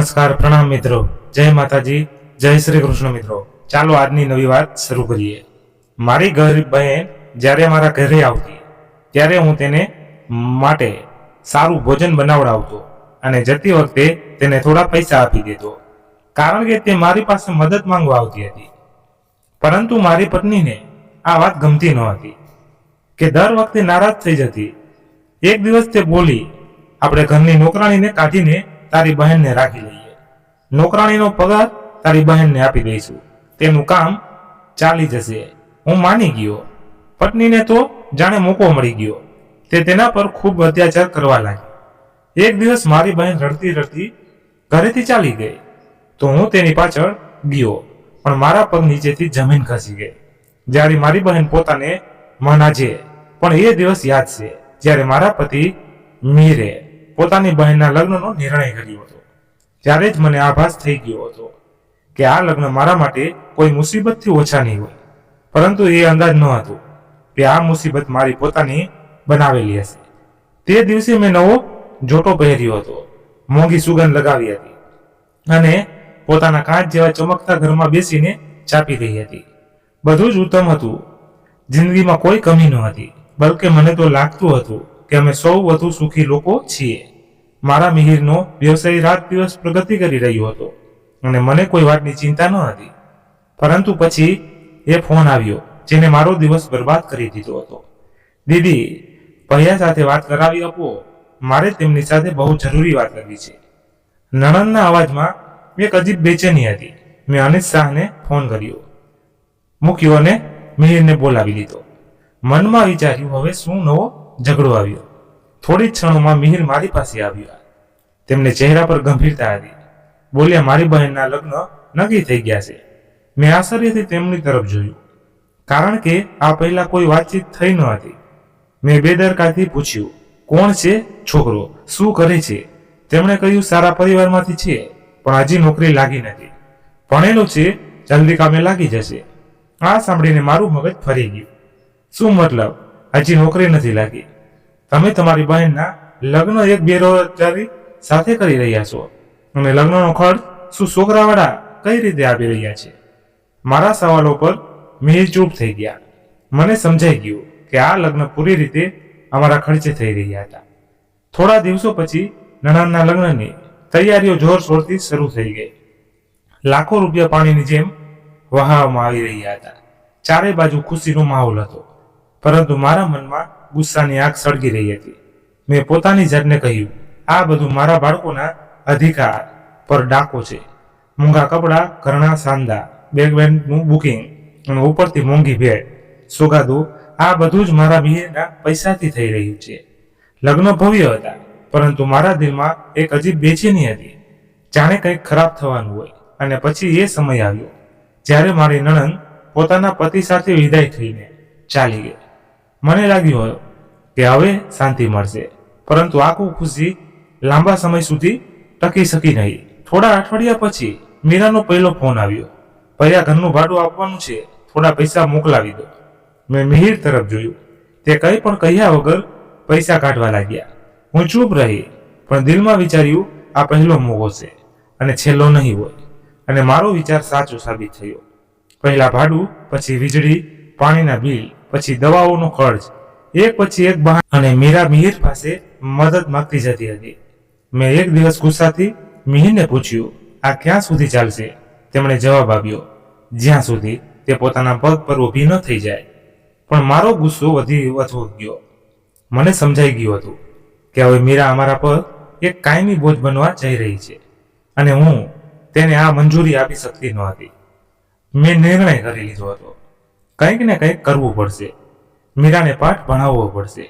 નમસ્કાર, પ્રણામ મિત્રો, જય માતાજી, જય શ્રી કૃષ્ણ મિત્રો। ચાલો આજની નવી વાત શરૂ કરીએ। મારી ગરીબ બહેન જ્યારે મારા ઘરે આવતી ત્યારે હું તેને માટે સારું ભોજન બનાવડાવતો અને જતી વખતે તેને થોડા પૈસા આપી દેતો, કારણ કે તે મારી પાસે મદદ માંગવા આવતી હતી। પરંતુ મારી પત્નીને આ વાત ગમતી ન હતી કે દર વખતે નારાજ થઈ જતી। એક દિવસ તે બોલી, આપણે ઘરની નોકરાણીને કાઢીને તારી બહેનને રાખી લઈએ, નોકરાણીનો પગાર તારી બહેનને આપી દઈશું, તેનું કામ ચાલી જશે। હું માની ગયો। પત્નીને તો જાણે મોકો મળી ગયો, તે તેના પર ખૂબ અત્યાચાર કરવા લાગી। એક દિવસ મારી બહેન રડતી રડતી ઘરેથી ચાલી ગઈ તો હું તેની પાછળ ગયો, પણ મારા પગ નીચેથી જમીન ખસી ગઈ। જ્યારે મારી બહેન પોતાને મનાજે, પણ એ દિવસ યાદ છે જ્યારે મારા પતિ મીરે પોતાની બહેનના લગ્નનો નિર્ણય કર્યો હતો। ત્યારે જ મને આભાસ થઈ ગયો હતો કે આ લગ્ન મારા માટે કોઈ મુસીબતથી ઓછા નહીં હોય, પરંતુ એ અંદાજ ન હતો કે આ મુસીબત મારી પોતાની બનાવેલી હશે। તે દિવસે મેં નવો જોટો પહેર્યો હતો, મોંઘી સુગંધ લગાવી હતી અને પોતાના કાચ જેવા ચમકતા ઘરમાં બેસીને ચાપી રહી હતી। બધું જ ઉત્તમ હતું, જિંદગીમાં કોઈ કમી ન હતી, બલકે મને તો લાગતું હતું કે અમે સૌ વધુ સુખી લોકો છીએ। મારા મિહિરનો વ્યવસાય રાત દિવસ પ્રગતિ કરી રહ્યો હતો અને મને કોઈ વાતની ચિંતા ન હતી, પરંતુ પછી એ ફોન આવ્યો જેને મારો દિવસ બરબાદ કરી દીધો હતો। દીદી, ભૈયા સાથે વાત કરાવી આપો, મારે તેમની સાથે બહુ જરૂરી વાત કરવી છે। નણંદના અવાજમાં એક અજીબ બેચેની હતી। મેં અનિત શાહને ફોન મૂક્યો અને મિહિરને બોલાવી લીધો। મનમાં વિચાર્યું, હવે શું નવો ઝઘડો આવ્યો। થોડી જ ક્ષણોમાં મિહિર મારી પાસે આવ્યા। તેમને ચહેરા પર ગંભીરતા હતી। બોલ્યા, મારી બહેનના લગ્ન નક્કી થઈ ગયા છે। મેં આશ્ચર્યથી તેમની તરફ જોયું, કારણ કે આ પહેલા કોઈ વાતચીત થઈ ન હતી। મેં બેદરકારથી પૂછ્યું, કોણ છે છોકરો, શું કરે છે? તેમણે કહ્યું, સારા પરિવારમાંથી છે, પણ હજી નોકરી લાગી નથી, ભણેલો છે, જલ્દી કામે લાગી જશે। આ સાંભળીને મારું મગજ ફરી ગયું। શું મતલબ, હજી નોકરી નથી લાગી? તમે તમારી બહેનના લગ્ન એક બેરોજગારી સાથે કરી રહ્યા છો અને લગ્નનો ખર્ચ શું છોકરાવાળા કઈ રીતે આપી રહ્યા છે? મારા સવાલો પર મિહિર ચૂપ થઈ ગયા। મને સમજાઈ ગયું કે આ લગ્ન પૂરી રીતે અમારા ખર્ચે થઈ રહ્યા હતા। થોડા દિવસો પછી નણંદના લગ્નની તૈયારીઓ જોરશોરથી શરૂ થઈ ગઈ। લાખો રૂપિયા પાણીની જેમ વહાવવામાં આવી રહ્યા હતા। ચારે બાજુ ખુશીનો માહોલ હતો, પરંતુ મારા મનમાં ગુસ્સાની આગ સળગી રહી હતી। મેં પોતાની જાતને કહ્યું, આ બધું મારા બાળકોના અધિકાર પર ડાકો છે। મોંઘા કપડાં, ઘરના સાંધા, બેગનું બુકિંગ અને ઉપરથી મોંઘી ભેટ, સોગાદો, આ બધું જ મારા મિહિરના પૈસાથી થઈ રહ્યું છે। લગ્ન ભવ્ય હતા, પરંતુ મારા દિલમાં એક અજીબ બેચેની હતી, જાણે કંઈક ખરાબ થવાનું હોય। અને પછી એ સમય આવ્યો જ્યારે મારી નણંદ પોતાના પતિ સાથે વિદાય થઈને ચાલી ગઈ। મને લાગ્યું કે હવે શાંતિ મળશે, પરંતુ આખું ખુશી લાંબા સમય સુધી ટકી શકી નહીં। થોડા અઠવાડિયા પછી મીરાનો પહેલો ફોન આવ્યો, ભૈયા ઘરનું ભાડું આપવાનું છે, થોડા પૈસા મોકલાવી દો। મેં મિહિર તરફ જોયું, તે કંઈ પણ કહ્યા વગર પૈસા કાઢવા લાગ્યા। હું ચૂપ રહી, પણ દિલમાં વિચાર્યું, આ પહેલો મોકો છે અને છેલ્લો નહીં હોય। અને મારો વિચાર સાચો સાબિત થયો। પહેલા ભાડું, પછી વીજળી પાણીના બિલ, પછી દવાઓનો ખર્ચ, એક પછી એક બહાના, અને મીરા મિહિર પાસે મદદ માંગતી જતી હતી। મેં એક દિવસ ગુસ્સાથી મિહિરને પૂછ્યું, આ ક્યાં સુધી ચાલશે? તેમણે જવાબ આપ્યો, જ્યાં સુધી તે પોતાના પગ પર ઊભી ન થઈ જાય। પણ મારો ગુસ્સો વધુ ગયો। મને સમજાઈ ગયું હતું કે હવે મીરા અમારા પર એક કાયમી બોજ બનવા જઈ રહી છે અને હું તેને આ મંજૂરી આપી શકતી ન હતી। મેં નિર્ણય કરી લીધો હતો, કંઈક ને કંઈક કરવું પડશે। મીરાને પાઠ ભણાવવો પડશે,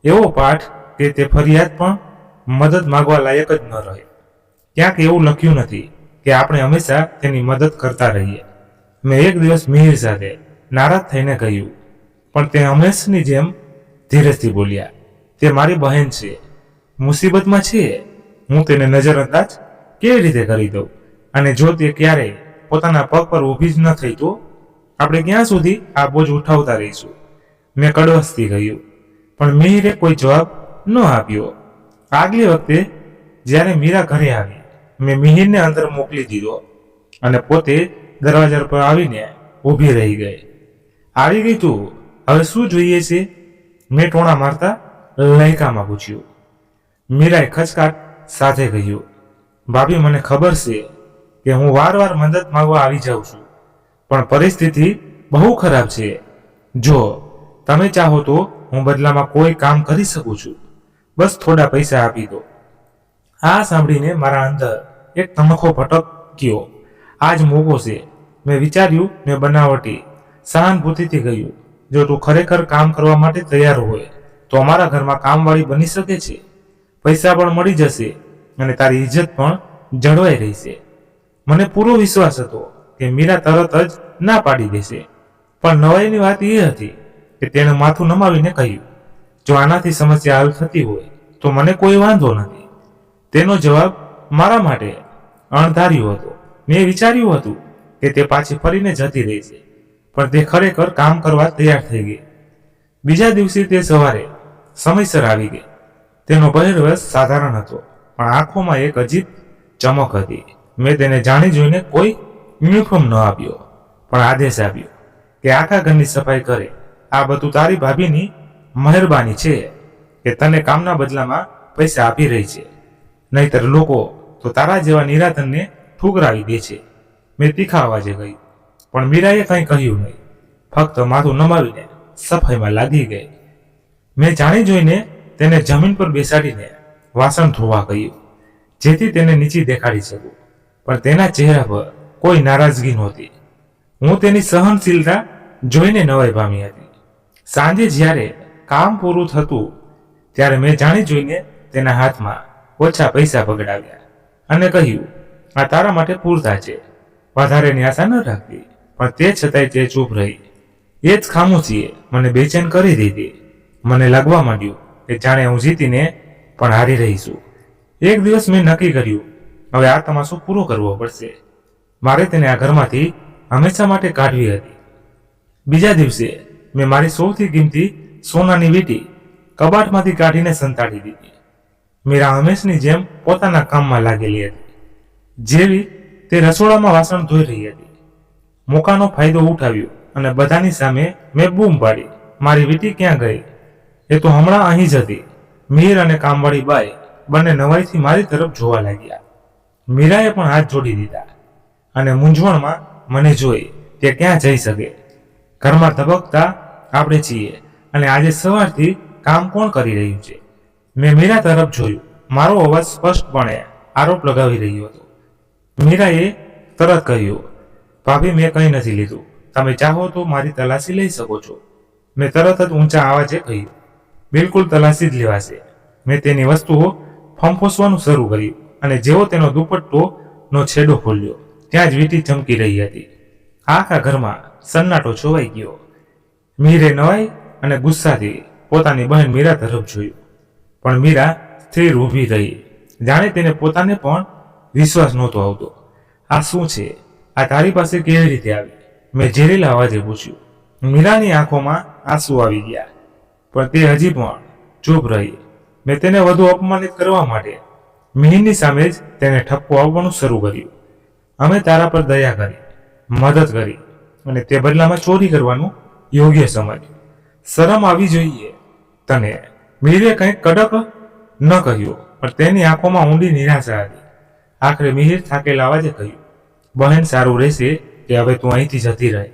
એવો પાઠ કે તે ફરિયાદ પણ મદદ માંગવા લાયક જ ન રહે। ક્યાંક એવું લખ્યું નથી કે આપણે હંમેશા તેની મદદ કરતા રહીએ। મેં એક દિવસ મિહિર સાથે નારાજ થઈને કહ્યું, પણ તે હંમેશની જેમ ધીરજથી બોલ્યા, તે મારી બહેન છે, મુસીબતમાં છે, હું તેને નજરઅંદાજ કેવી રીતે કરી દઉં? અને જો તે ક્યારેય પોતાના પગ પર ઊભી જ ન થઈ તો આપણે ક્યાં સુધી આ બોજ ઉઠાવતા રહીશું? મેં કડવશથી કહ્યું, પણ મિહિરે કોઈ જવાબ ન આપ્યો। આગલી વખતે જ્યારે મીરા ઘરે આવી, મેં મિહિરને અંદર મોકલી દીધો અને પોતે દરવાજા પર આવીને ઊભી રહી ગઈ. આવી ગઈ તું, હવે શું જોઈએ છે? મેં ટોણા મારતા લહેકામાં પૂછ્યું. મીરાએ ખચકાટ સાથે કહ્યું, ભાભી મને ખબર છે કે હું વારવાર મદદ માંગવા આવી જાઉં છું, પણ પરિસ્થિતિ બહુ ખરાબ છે. જો તમે ચાહો તો હું બદલામાં કોઈ કામ કરી શકું છું, બસ થોડા પૈસા આપી દો. આ સાંભળીને મારા અંદર એક તણખો ભટક્યો. આજ મોકો છે. મેં વિચાર્યું. મેં બનાવટી સહાનુભૂતિથી કહ્યું, જો તું ખરેખર કામ કરવા માટે તૈયાર હોય તો અમારા ઘરમાં કામવાળી બની શકે છે. પૈસા પણ મળી જશે અને તારી ઇજ્જત પણ જળવાઈ રહેશે. મને પૂરો વિશ્વાસ હતો કે મીરા તરત જ ના પાડી દેશે, પણ નવાઈની વાત એ હતી કે તેણે માથું નમાવીને કહ્યું, જો આનાથી સમસ્યા હલ થતી હોય તો મને કોઈ વાંધો નથી. તેનો જવાબ મારા માટે અણધાર્યો હતો. મેં વિચાર્યું હતું કે તે પાછી ફરીને જતી રહેશે, પણ તે ખરેખર કામ કરવા તૈયાર થઈ ગઈ. બીજા દિવસે તે સવારે સમયસર આવી ગઈ. તેનો પહેરવેશ સાધારણ હતો, પણ આંખોમાં એક અજીબ ચમક હતી. મેં તેને જાણી જોઈને કોઈ યુનિફોર્મ ન આપ્યો, પણ આદેશ આપ્યો કે આખા ઘરની સફાઈ કરે. આ બધું તારી ભાભીની મહેરબાની છે કે તને કામના બદલામાં પૈસા આપી રહી છે, નહીતર લોકો તો તારા જેવા નિરાધનને ઠુકરાવી દે છે. મેં તીખા અવાજે કહ્યું, પણ મીરાએ કંઈ કહ્યું નહીં, ફક્ત માથું નમાવીને સફાઈમાં લાગી ગઈ. મેં જાણી જોઈને તેને જમીન પર બેસાડીને વાસણ ધોવા કહ્યું, જેથી તેને નીચે દેખાડી શકું, પણ તેના ચહેરા પર કોઈ નારાજગી નહોતી. હું તેની સહનશીલતા જોઈને નવાઈ પામી હતી. સાંજે જ્યારે કામ પૂરું થતું ત્યારે મેં જાણી જોઈને તેના હાથમાં ઓછા પૈસા પકડાવ્યા અને કહ્યું, આ તારા માટે પૂરતા છે, વધારેની આશા ન રાખતી. પણ તે છતાંય તે ચૂપ રહી. એ જ ખામોશીએ મને બેચેન કરી દીધી. મને લાગવા માંડ્યું કે જાણે હું જીતીને પણ હારી રહી છું. એક દિવસ મેં નક્કી કર્યું, હવે આ તમાશો પૂરો કરવો પડશે. મારે તેને આ ઘરમાંથી હંમેશા માટે કાઢવી હતી. બીજા દિવસે મેં મારી સૌથી કિંમતી સોનાની વીંટી કબાટમાંથી કાઢીને સંતાડી દીધી. મીરા હંમેશની જેમ પોતાના કામમાં લાગેલી હતી. જેવી તે રસોડામાં વાસણ ધોઈ રહી હતી. મોકાનો ફાયદો ઉઠાવ્યો અને બધાની સામે મેં બૂમ પાડી, મારી વીંટી ક્યાં ગઈ? એ તો હમણાં અહીં જ હતી. મીર અને કામવાળી બાઈ બંને નવાઈથી મારી તરફ જોવા લાગ્યા. મીરાએ પણ હાથ જોડી દીધા અને મૂંઝવણમાં મને જોઈ તે ક્યાં જઈ શકે. ઘરમાં ધબકતા આપણે છીએ અને આજે સવારથી કામ કોણ કરી રહ્યું છે? મેં મીરા તરફ જોયું. મારો અવાજ સ્પષ્ટપણે આરોપ લગાવી રહ્યો હતો. મીરાએ તરત કહ્યું, ભાભી મેં કંઈ નથી લીધું, તમે ચાહો તો મારી તલાશી લઈ શકો છો. મેં તરત જ ઊંચા અવાજે કહ્યું, બિલકુલ તલાશી જ લેવાશે. મેં તેની વસ્તુઓ ફંફોસવાનું શરૂ કર્યું અને જેવો તેનો દુપટ્ટોનો છેડો ખોલ્યો ત્યાં જ વીંટી ચમકી રહી હતી. આખા ઘરમાં સન્નાટો છવાઈ ગયો. મીરે નવાઈ અને ગુસ્સાથી પોતાની બહેન મીરા તરફ જોયું, પણ મીરા સ્થિર ઊભી રહી, જાણે તેને પોતાને પણ વિશ્વાસ નહોતો આવતો. આ શું છે? આ તારી પાસે કેવી રીતે આવી? મેં ઝેરીલા અવાજે પૂછ્યું. મીરાની આંખોમાં આંસુ આવી ગયા, પણ તે હજી પણ ચૂપ રહી. મેં તેને વધુ અપમાનિત કરવા માટે મિહિરની સામે જ તેને ઠપકો આપવાનું શરૂ કર્યું. અમે તારા પર દયા કરી, મદદ કરી અને તે બદલામાં ચોરી કરવાનું યોગ્ય સમજ. શરમ આવી જોઈએ તને. મીરે કંઈક કડક ન કહ્યું, પણ તેની આંખોમાં ઊંડી નિરાશા હતી. આખરે મિહિર થાકેલા અવાજે કહ્યું, બહેન સારું રહેશે કે હવે તું અહીંથી જતી રહે.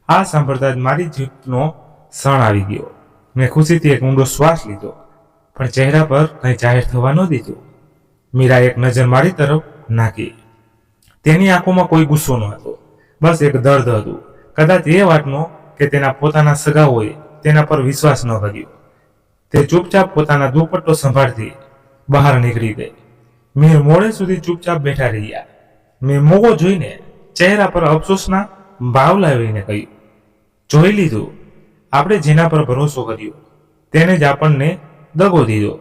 આ સાંભળતા જ મારી જીભનો ક્ષણ આવી ગયો. મેં ખુશીથી એક ઊંડો શ્વાસ લીધો, પણ ચહેરા પર કંઈ જાહેર થવા ન દીધું. મીરા એક નજર મારી તરફ નાખી. તેની આંખોમાં કોઈ ગુસ્સો ન હતો, બસ એક દર્દ હતું. કદાચ એ વાતનો કે તેના પોતાના સગાઓએ તેના પર વિશ્વાસ ન કર્યો. તે ચૂપચાપ પોતાના દુપટ્ટો સંભાળતી બહાર નીકળી ગઈ. મીર મોડે સુધી ચૂપચાપ બેઠા રહ્યા. મેં મોકો જોઈને ચહેરા પર અફસોસના ભાવ લાવીને કહ્યું, જોઈ લીધું, આપણે જેના પર ભરોસો કર્યો તેને જ આપણને દગો દીધો.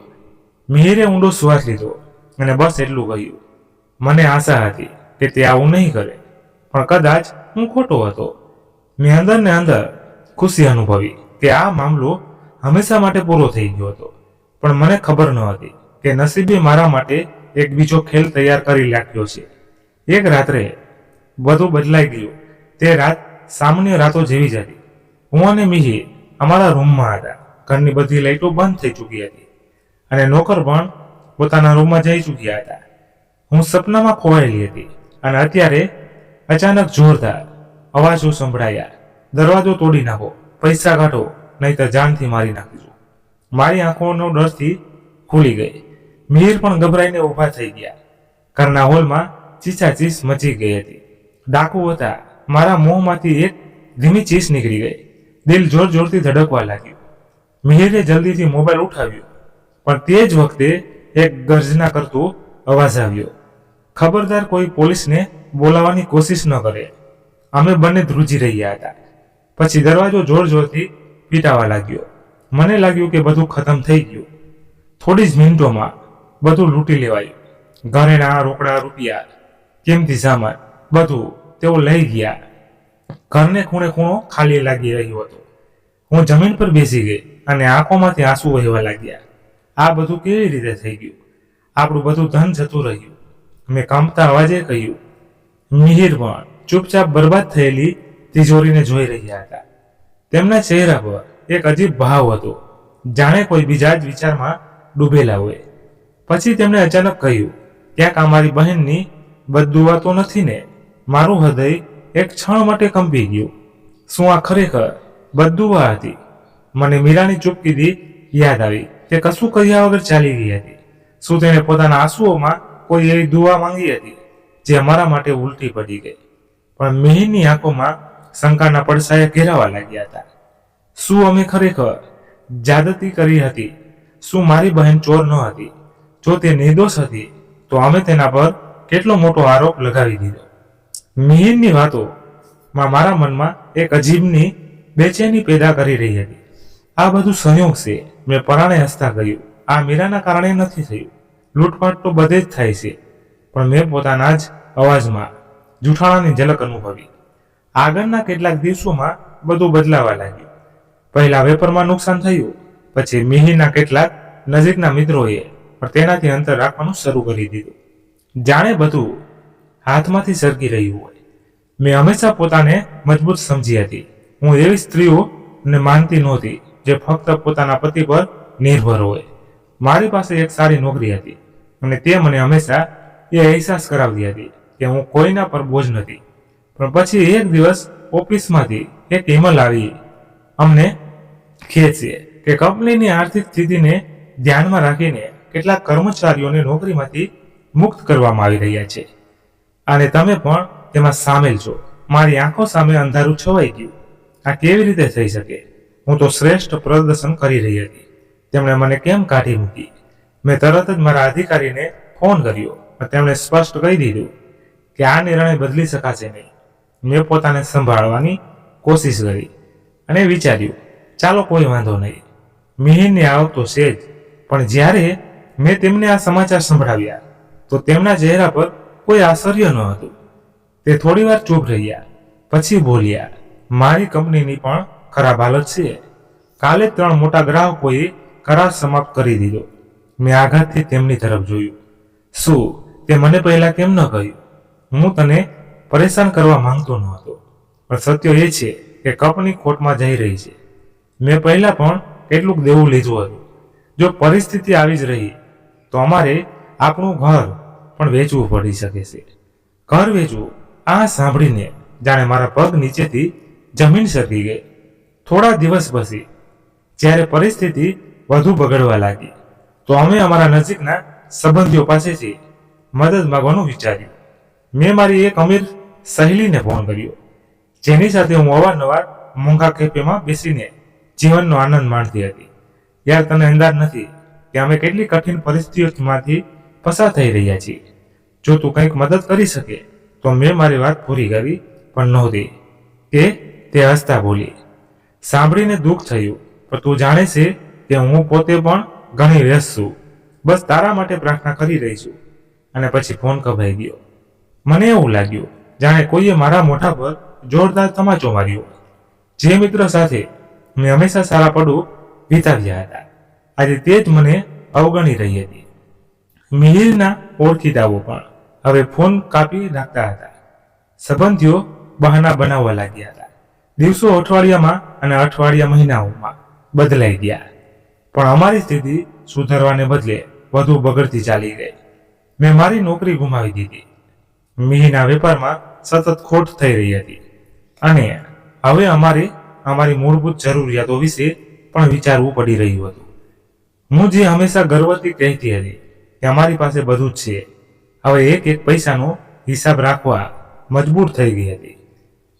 મિહિરે ઊંડો શ્વાસ લીધો અને બસ એટલું કહ્યું, મને આશા હતી કે તે આવું નહીં કરે, પણ કદાચ હું ખોટો હતો. મેં અંદર ને અંદર ખુશી અનુભવી કે આ મામલો હંમેશા માટે પૂરો થઈ ગયો હતો, પણ મને ખબર ન હતી કે નસીબે મારા માટે એક બીજો ખેલ તૈયાર કરી નાખ્યો છે. એક રાત્રે બધું બદલાઈ ગયું. તે રાત સામાન્ય રાતો જેવી જ હતી. હું અને મિહિર અમારા રૂમમાં હતા. ઘરની બધી લાઈટો બંધ થઈ ચૂકી હતી અને નોકર પણ પોતાના રૂમમાં જઈ ચૂક્યા હતા. હું સપનામાં ખોવાયેલી હતી અને અત્યારે અચાનક જોરદાર અવાજો સંભળાયા. દરવાજો તોડી નાખો, પૈસા કાઢો, નહીતર જાનથી મારી નાખીશું. મારી આંખોનો ડરથી ખુલી ગઈ. મિહિર પણ ગભરાઈને ઊભા થઈ ગયા. ઘરના હોલમાં ચીસાચીસ મચી ગઈ હતી. ડાકુ હતા. મારા મોંમાંથી એક ધીમી ચીસ નીકળી ગઈ. દિલ જોર જોરથી ધડકવા લાગ્યું. મિહિરે જલ્દીથી મોબાઈલ ઉઠાવ્યો, પણ તે જ વખતે એક ગર્જના કરતો અવાજ આવ્યો. ખબરદાર કોઈ પોલીસને બોલાવવાની કોશિશ ન કરે. અમે બંને ધ્રુજી રહ્યા હતા. પછી દરવાજો જોર જોરથી પીટાવા લાગ્યો. મને લાગ્યું કે બધું ખતમ થઈ ગયું. થોડી જ મિનિટોમાં બધું લૂંટી લેવાયું. ઘરેણાં, રોકડા, રૂપિયા, કિંમતી સામાન બધું તેઓ લઈ ગયા. ઘરને ખૂણે ખૂણો ખાલી લાગી રહ્યો હતો. હું જમીન પર બેસી ગઈ અને આંખોમાંથી આંસુ વહેવા લાગ્યા. આ બધું કેવી રીતે થઈ ગયું? આપણું બધું ધન જતું રહ્યું. મેં કાંપતા અવાજે કહ્યું. મિહિર પણ ચૂપચાપ બરબાદ થયેલી તિજોરીને જોઈ રહ્યા હતા. તેમના ચહેરા પર એક અજીબ ભાવ હતો, જાણે કોઈ બીજા જ વિચારમાં ડૂબેલા હોય. પછી તેમણે અચાનક કહ્યું, ક્યાંક અમારી બહેનની બદદુઆ તો નથી ને? મારું હૃદય એક ક્ષણ માટે કંપી ગયું. શું આ ખરેખર બદદુઆ હતી? મને મીરાની ચૂપકીદી યાદ આવી. તે કશું કર્યા વગર ચાલી ગઈ હતી. શું તેણે પોતાના આંસુઓમાં કોઈ એવી દુઆ માંગી હતી જે અમારા માટે ઉલટી પડી ગઈ? પણ મિહિરની આંખોમાં શંકાના પડછાયા ઘેરાવા લાગ્યા હતા. શું અમે ખરેખર જાદતી કરી હતી? શું મારી બહેન ચોર ન હતી? જો તે નિર્દોષ હતી તો અમે તેના પર કેટલો મોટો આરોપ લગાવી દીધો. મિહિરની વાતોમાં મારા મનમાં એક અજીબની બેચેની પેદા કરી રહી હતી. આ બધું સંયોગ છે. મેં પરાણે હસતા કહ્યું, આ મીરાના કારણે નથી થયું. લૂંટફાટ તો બધે જ થાય છે. પણ મેં પોતાના જ અવાજમાં જૂઠાણાની ઝલક અનુભવી. આગળના કેટલાક દિવસોમાં બધું બદલાવા લાગ્યું. પહેલા વેપારમાં નુકસાન થયું. પછી મિહિરના કેટલાક નજીકના મિત્રોએ પણ તેનાથી અંતર રાખવાનું શરૂ કરી દીધું. જાણે બધું હાથમાંથી સરકી રહ્યું હોય. મેં હંમેશા પોતાને મજબૂત સમજી હતી. હું એવી સ્ત્રીઓને માનતી નહોતી જે ફક્ત પોતાના પતિ પર નિર્ભર હોય. મારી પાસે એક સારી નોકરી હતી અને તે મને હંમેશા એ અહેસાસ કરાવતી હતી કે હું કોઈના પર બોજ નથી. પણ પછી એક દિવસ ઓફિસમાંથી એક ઈમેલ આવી. અમને ખેદ છે કે કંપનીની આર્થિક સ્થિતિને ધ્યાનમાં રાખીને કેટલાક કર્મચારીઓને નોકરીમાંથી મુક્ત કરવામાં આવી રહ્યા છે અને તમે પણ તેમાં સામેલ છો. મારી આંખો સામે અંધારું છવાઈ ગયું. આ કેવી રીતે થઈ શકે? હું તો શ્રેષ્ઠ પ્રદર્શન કરી રહી હતી. તેમણે મને કેમ કાઢી મૂકી? મેં તરત જ મારા અધિકારીને ફોન કર્યો. તેમણે સ્પષ્ટ કહી દીધું કે આ નિર્ણય બદલી શકાશે નહીં. મેં પોતાને સંભાળવાની કોશિશ કરી અને વિચાર્યું, ચાલો કોઈ વાંધો નહીં. મિહિરની આવક તો છે જ, પણ જ્યારે મેં તેમને આ સમાચાર સંભળાવ્યા તો તેમના ચહેરા પર કોઈ આશ્ચર્ય ન હતું. તે થોડીવાર ચૂપ રહ્યા. પછી બોલ્યા, મારી કંપનીની પણ ખરાબ હાલત છે. કાલે 3 મોટા ગ્રાહકોએ કરાર સમાપ્ત કરી દીધો. મેં આઘાતથી તેમની તરફ જોયું. શું તે મને પહેલા કેમ ન કહ્યું? હું તને પરેશાન કરવા માંગતો ન હતો, પણ સત્ય એ છે કે કંપની ખોટમાં જઈ રહી છે. મેં પહેલા પણ કેટલુંક દેવું લીધું હતું. જો પરિસ્થિતિ આવી જ રહી તો અમારે આપણું ઘર પણ વેચવું પડી શકે છે. ઘર વેચવું, આ સાંભળીને જાણે મારા પગ નીચેથી જમીન સરકી ગઈ. થોડા દિવસ પછી જ્યારે પરિસ્થિતિ વધુ બગડવા લાગી તો અમે અમારા નજીકના સંબંધીઓ પાસેથી મદદ માંગવાનું વિચાર્યું. મેં મારી એક અમીર સહેલીને ફોન કર્યો, જેની સાથે હું અવારનવાર મોંઘા કેફેમાં બેસીને જીવનનો આનંદ માણતી હતી. યાર, તને અંદાજ નથી કે અમે કેટલી કઠિન પરિસ્થિતિઓમાંથી પસાર થઈ રહ્યા છીએ. જો તું કંઈક મદદ કરી શકે તો. મેં મારી વાત પૂરી કરી પણ નહોતી કે તે હસતા બોલી, સાંભળીને દુઃખ થયું, પણ તું જાણે છે કે હું પોતે પણ ઘણી વ્યસ્ત છું. બસ તારા માટે પ્રાર્થના કરી રહી છું. અને પછી ફોન કપાઈ ગયો. મને એવું લાગ્યું જાણે કોઈએ મારા મોઢા પર જોરદાર તમાચો માર્યો. જે મિત્ર સાથે મેં હંમેશા સારા પડું વિતાવ્યા હતા, આજે તે જ મને અવગણી રહી હતી. મિહિરના ઓળખીતાઓ પણ હવે ફોન કાપી નાખતા હતા. સંબંધીઓ બહાના બનાવવા લાગ્યા હતા. દિવસો અઠવાડિયામાં અને અઠવાડિયા મહિનાઓમાં બદલાઈ ગયા. પણ અમારી સ્થિતિ સુધારવાને બદલે વધુ બગડતી ચાલી ગઈ. મેં મારી નોકરી ગુમાવી દીધી. મિહિના વેપારમાં સતત ખોટ થઈ રહી હતી અને હવે અમારી મૂળભૂત જરૂરિયાતો વિશે પણ વિચારવું પડી રહ્યું હતું. હું જે હંમેશા ગર્વથી કહેતી હતી કે અમારી પાસે બધું જ છે, હવે એક એક પૈસાનો હિસાબ રાખવા મજબૂર થઈ ગઈ હતી.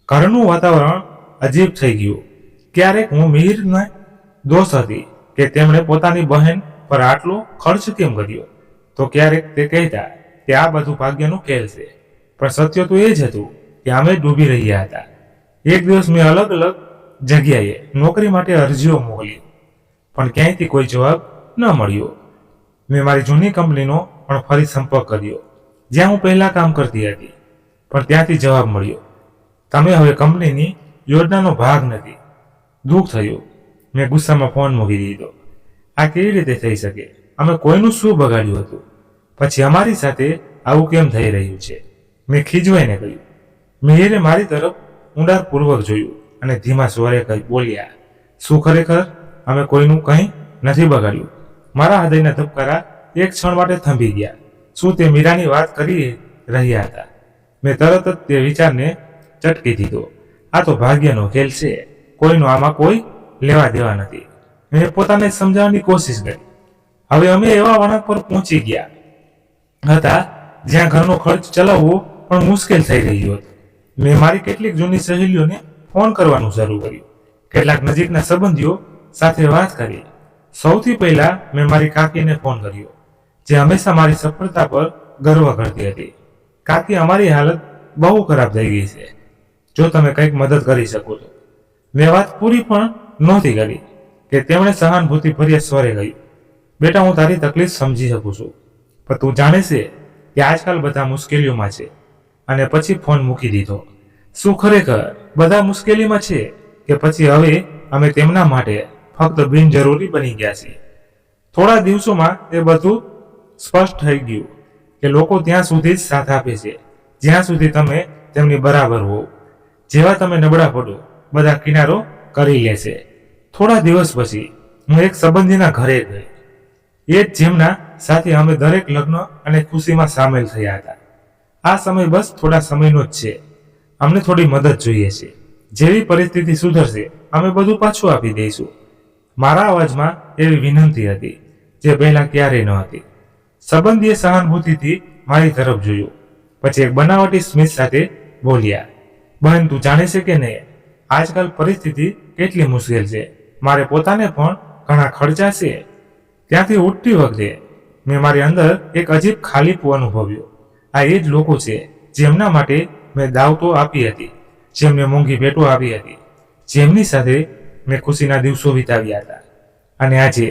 ઘરનું વાતાવરણ અજીબ થઈ ગયું. ક્યારેક હું મિહિરને દોષ હતી કે તેમણે પોતાની બહેન પર આટલો ખર્ચ કેમ કર્યો, તો ક્યારેક તે કહેતા કે આ બધું ભાગ્યનો ખેલ છે. પણ સત્ય તો એ જ હતું કે અમે ડૂબી રહ્યા હતા. એક દિવસ મેં અલગ અલગ જગ્યાએ નોકરી માટે અરજીઓ મોકલી, પણ ક્યાંયથી કોઈ જવાબ ન મળ્યો. મેં મારી જૂની કંપનીનો પણ ફરી સંપર્ક કર્યો, જ્યાં હું પહેલા કામ કરતી હતી, પણ ત્યાંથી જવાબ મળ્યો, તમે હવે કંપનીની યોજનાનો ભાગ નથી. દુઃખ થયું. મેં ગુસ્સામાં ફોન મૂકી દીધો. આ કેવી રીતે થઈ શકે? અમે કોઈનું શું બગાડ્યું હતું? પછી અમારી સાથે આવું કેમ થઈ રહ્યું છે? મેં ખીજવાઈને કહ્યું. મિહિરે મારી તરફ ઊંડાણપૂર્વક જોયું અને ધીમા સ્વરે બોલ્યા, શું ખરેખર અમે કોઈનું કંઈ નથી બગાડ્યું? મારા હૃદયના ધબકારા એક ક્ષણ માટે થંભી ગયા. શું તે મીરાની વાત કરી રહ્યા હતા? મેં તરત જ તે વિચારને ચટકી દીધો. આ તો ભાગ્યનો ખેલ છે, કોઈનો આમાં કોઈ લેવા દેવા નથી. મેં પોતાને સમજાવવાની કોશિશ કરી. હવે અમે એવા વળાંક પર પહોંચી ગયા હતા જ્યાં ઘરનો ખર્ચ ચલાવવો પણ મુશ્કેલ થઈ રહ્યો હતો. મેં મારી કેટલીક જૂની સહેલીઓને ફોન કરવાનું શરૂ કર્યું. કેટલાક નજીકના સંબંધીઓ સાથે વાત કરી. સૌથી પહેલા મેં મારી કાકીને ફોન કર્યો, જે હંમેશા મારી સફળતા પર ગર્વ કરતી હતી. કાકી, અમારી હાલત બહુ ખરાબ થઈ ગઈ છે, જો તમે કંઈક મદદ કરી શકો તો. મેં વાત પૂરી પણ નહોતી કરી કે તેમણે સહાનુભૂતિ ભર્યા સ્વરે કહ્યું, બેટા, હું તારી તકલીફ સમજી શકું છું, પણ તું જાણે છે કે આજકાલ બધા મુશ્કેલીઓમાં છે. અને પછી ફોન મૂકી દીધો. શું ખરેખર બધા મુશ્કેલીમાં છે કે પછી હવે અમે તેમના માટે ફક્ત બિનજરૂરી બની ગયા છીએ? થોડા દિવસોમાં એ બધું સ્પષ્ટ થઈ ગયું કે લોકો ત્યાં સુધી જ સાથ આપે છે જ્યાં સુધી તમે તેમની બરાબર હોવ. જેવા તમે નબળા પડો, બધા કિનારો કરી લેશે. થોડા દિવસ પછી હું એક સંબંધીના ઘરે ગઈ, એ જ જેમના સાથે અમે દરેક લગ્ન અને ખુશીમાં સામેલ થયા હતા. આ સમય બસ થોડા સમયનો જ છે. અમને થોડી મદદ જોઈએ છે. જેવી પરિસ્થિતિ સુધરશે અમે બધું પાછું આપી દઈશું. મારા અવાજમાં એવી વિનંતી હતી જે પહેલા ક્યારેય ન હતી. સંબંધીએ સહાનુભૂતિથી મારી તરફ જોયું. પછી એક બનાવટી સ્મિત સાથે બોલ્યા, બહેન, તું જાણે છે કે નહીં, આજકાલ પરિસ્થિતિ કેટલી મુશ્કેલ છે. મારે પોતાને પણ ઘણા ખર્ચા છે. ત્યાંથી ઉઠતી વખતે મેં મારી અંદર એક અજીબ ખાલીપો અનુભવ્યો. આ એ જ લોકો છે જેમના માટે મેં દાવતો આપી હતી, જેમને મોંઘી ભેટો આપી હતી, જેમની સાથે મેં ખુશીના દિવસો વિતાવ્યા હતા. અને આજે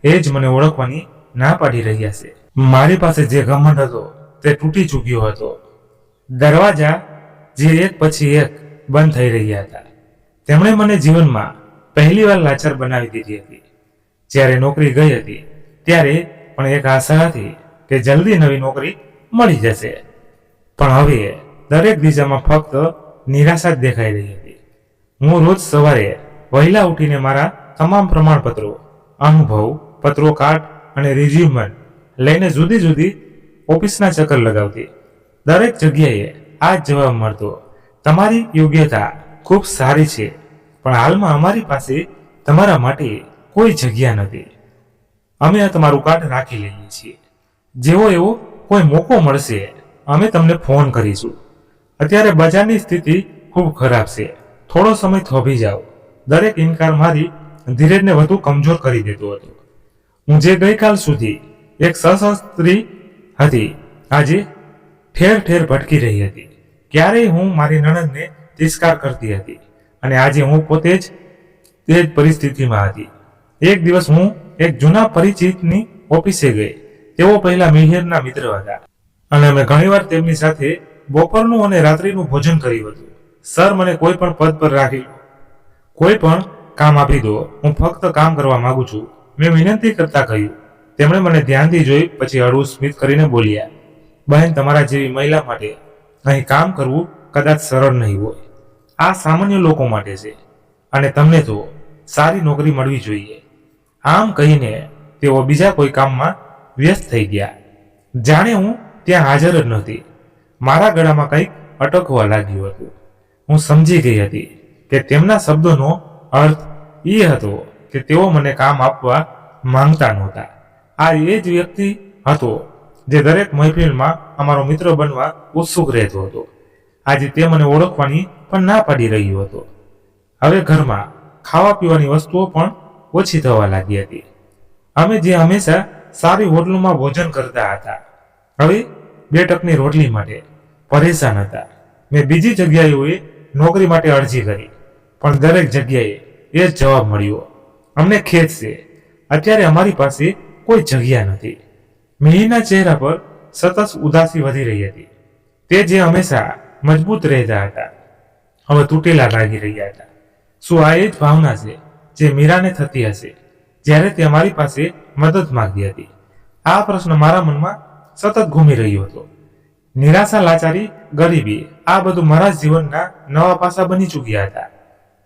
એ જ મને ઓળખવાની ના પાડી રહ્યા છે. મારી પાસે જે ઘમંડ હતો તે તૂટી ચૂક્યો હતો. દરવાજા જે એક પછી એક બંધ થઈ રહ્યા હતા. તેમણે મને જીવનમાં પહેલીવાર લાચાર બનાવી દીધી હતી. જ્યારે નોકરી ગઈ હતી ત્યારે પણ એક આશા હતી કે જલ્દી નવી નોકરી મળી જશે, પણ હવે દરેક દિશામાં ફક્ત નિરાશા જ દેખાઈ રહી હતી. હું રોજ સવારે વહેલા ઉઠીને મારા તમામ પ્રમાણપત્રો, અનુભવ પત્રો, કાર્ડ અને રિઝ્યુમન લઈને જુદી જુદી ઓફિસના ચક્કર લગાવતી. દરેક જગ્યાએ આ જ જવાબ મળતો, તમારી યોગ્યતા ખૂબ સારી છે, પણ હાલમાં અમારી પાસે તમારા માટે કોઈ જગ્યા નથી. અમે આ તમારું કાર્ડ રાખી લઈએ છીએ. જેવો એવો કોઈ મોકો મળશે અમે તમને ફોન કરીશું. અત્યારે બજારની સ્થિતિ ખૂબ ખરાબ છે. થોડો સમય થોભી જાઓ. દરેક ઇનકાર મારી ધીરજને વધુ કમજોર કરી દેતો હતો. હું જે ગઈકાલ સુધી એક સશસ્ત્રી હતી, આજે ઠેર ઠેર ભટકી રહી હતી. ક્યારેય હું મારી નણંદને તિરસ્કાર કરતી હતી અને આજે હું પોતે જ તે જ પરિસ્થિતિમાં હતી. એક દિવસ હું એક જૂના પરિચિતની ઓફિસે ગઈ. તેઓ પહેલા મિહિરના મિત્ર હતા અને મેં ઘણીવાર તેમની સાથે બપોરનું અને રાત્રિનું ભોજન કર્યું હતું. સર, મને કોઈ પણ પદ પર રાખી લો, કોઈ પણ કામ આપી દો, હું ફક્ત કામ કરવા માંગુ છું, મેં વિનંતી કરતા કહ્યું. તેમણે મને ધ્યાનથી જોઈ, પછી હળવું સ્મિત કરીને બોલ્યા, બહેન, તમારા જેવી મહિલા માટે અહીં કામ કરવું કદાચ સરળ નહીં હોય. આ સામાન્ય લોકો માટે છે અને તમને તો સારી નોકરી મળવી જોઈએ. આમ કહીને તેઓ બીજા કોઈ કામમાં વ્યસ્ત થઈ ગયા. જાણે હું ત્યાં હાજર જ નહોતી. મારા ગળામાં કંઈક અટકવા લાગ્યું હતું. હું સમજી ગઈ હતી કે તેમના શબ્દોનો અર્થ એ હતો કે તેઓ મને કામ આપવા માંગતા નહોતા. આ એ જ વ્યક્તિ હતો જે દરેક મહેફિલમાં અમારો મિત્ર બનવા ઉત્સુક રહેતો હતો. આજે તે મને ઓળખવાની પણ ના પાડી રહ્યો હતો. હવે ઘરમાં ખાવા પીવાની વસ્તુઓ પણ ઓછી થવા લાગી હતી. અમે જે હંમેશા સારી હોટલોમાં ભોજન કરતા હતા, હવે 2 ટકની રોટલી માટે પરેશાન હતા. મેં બીજી જગ્યાએ નોકરી માટે અરજી કરી, પણ દરેક જગ્યાએ એ જ જવાબ મળ્યો, અમને ખેદ છે, અત્યારે અમારી પાસે કોઈ જગ્યા નથી. મિહિરના ચહેરા પર સતત ઉદાસી વધી રહી હતી. તે જે હંમેશા મજબૂત રહેતા હતા, હવે તૂટેલા લાગી રહ્યા હતા. શું આ એ જ ભાવના છે જે મીરાને થતી હશે જ્યારે તે અમારી પાસે મદદ માંગતી હતી? આ પ્રશ્ન મારા મનમાં સતત ઘૂમી રહ્યો હતો. નિરાશા, લાચારી, ગરીબી, આ બધું મારા જીવનના નવા પાસા બની ચૂક્યા હતા.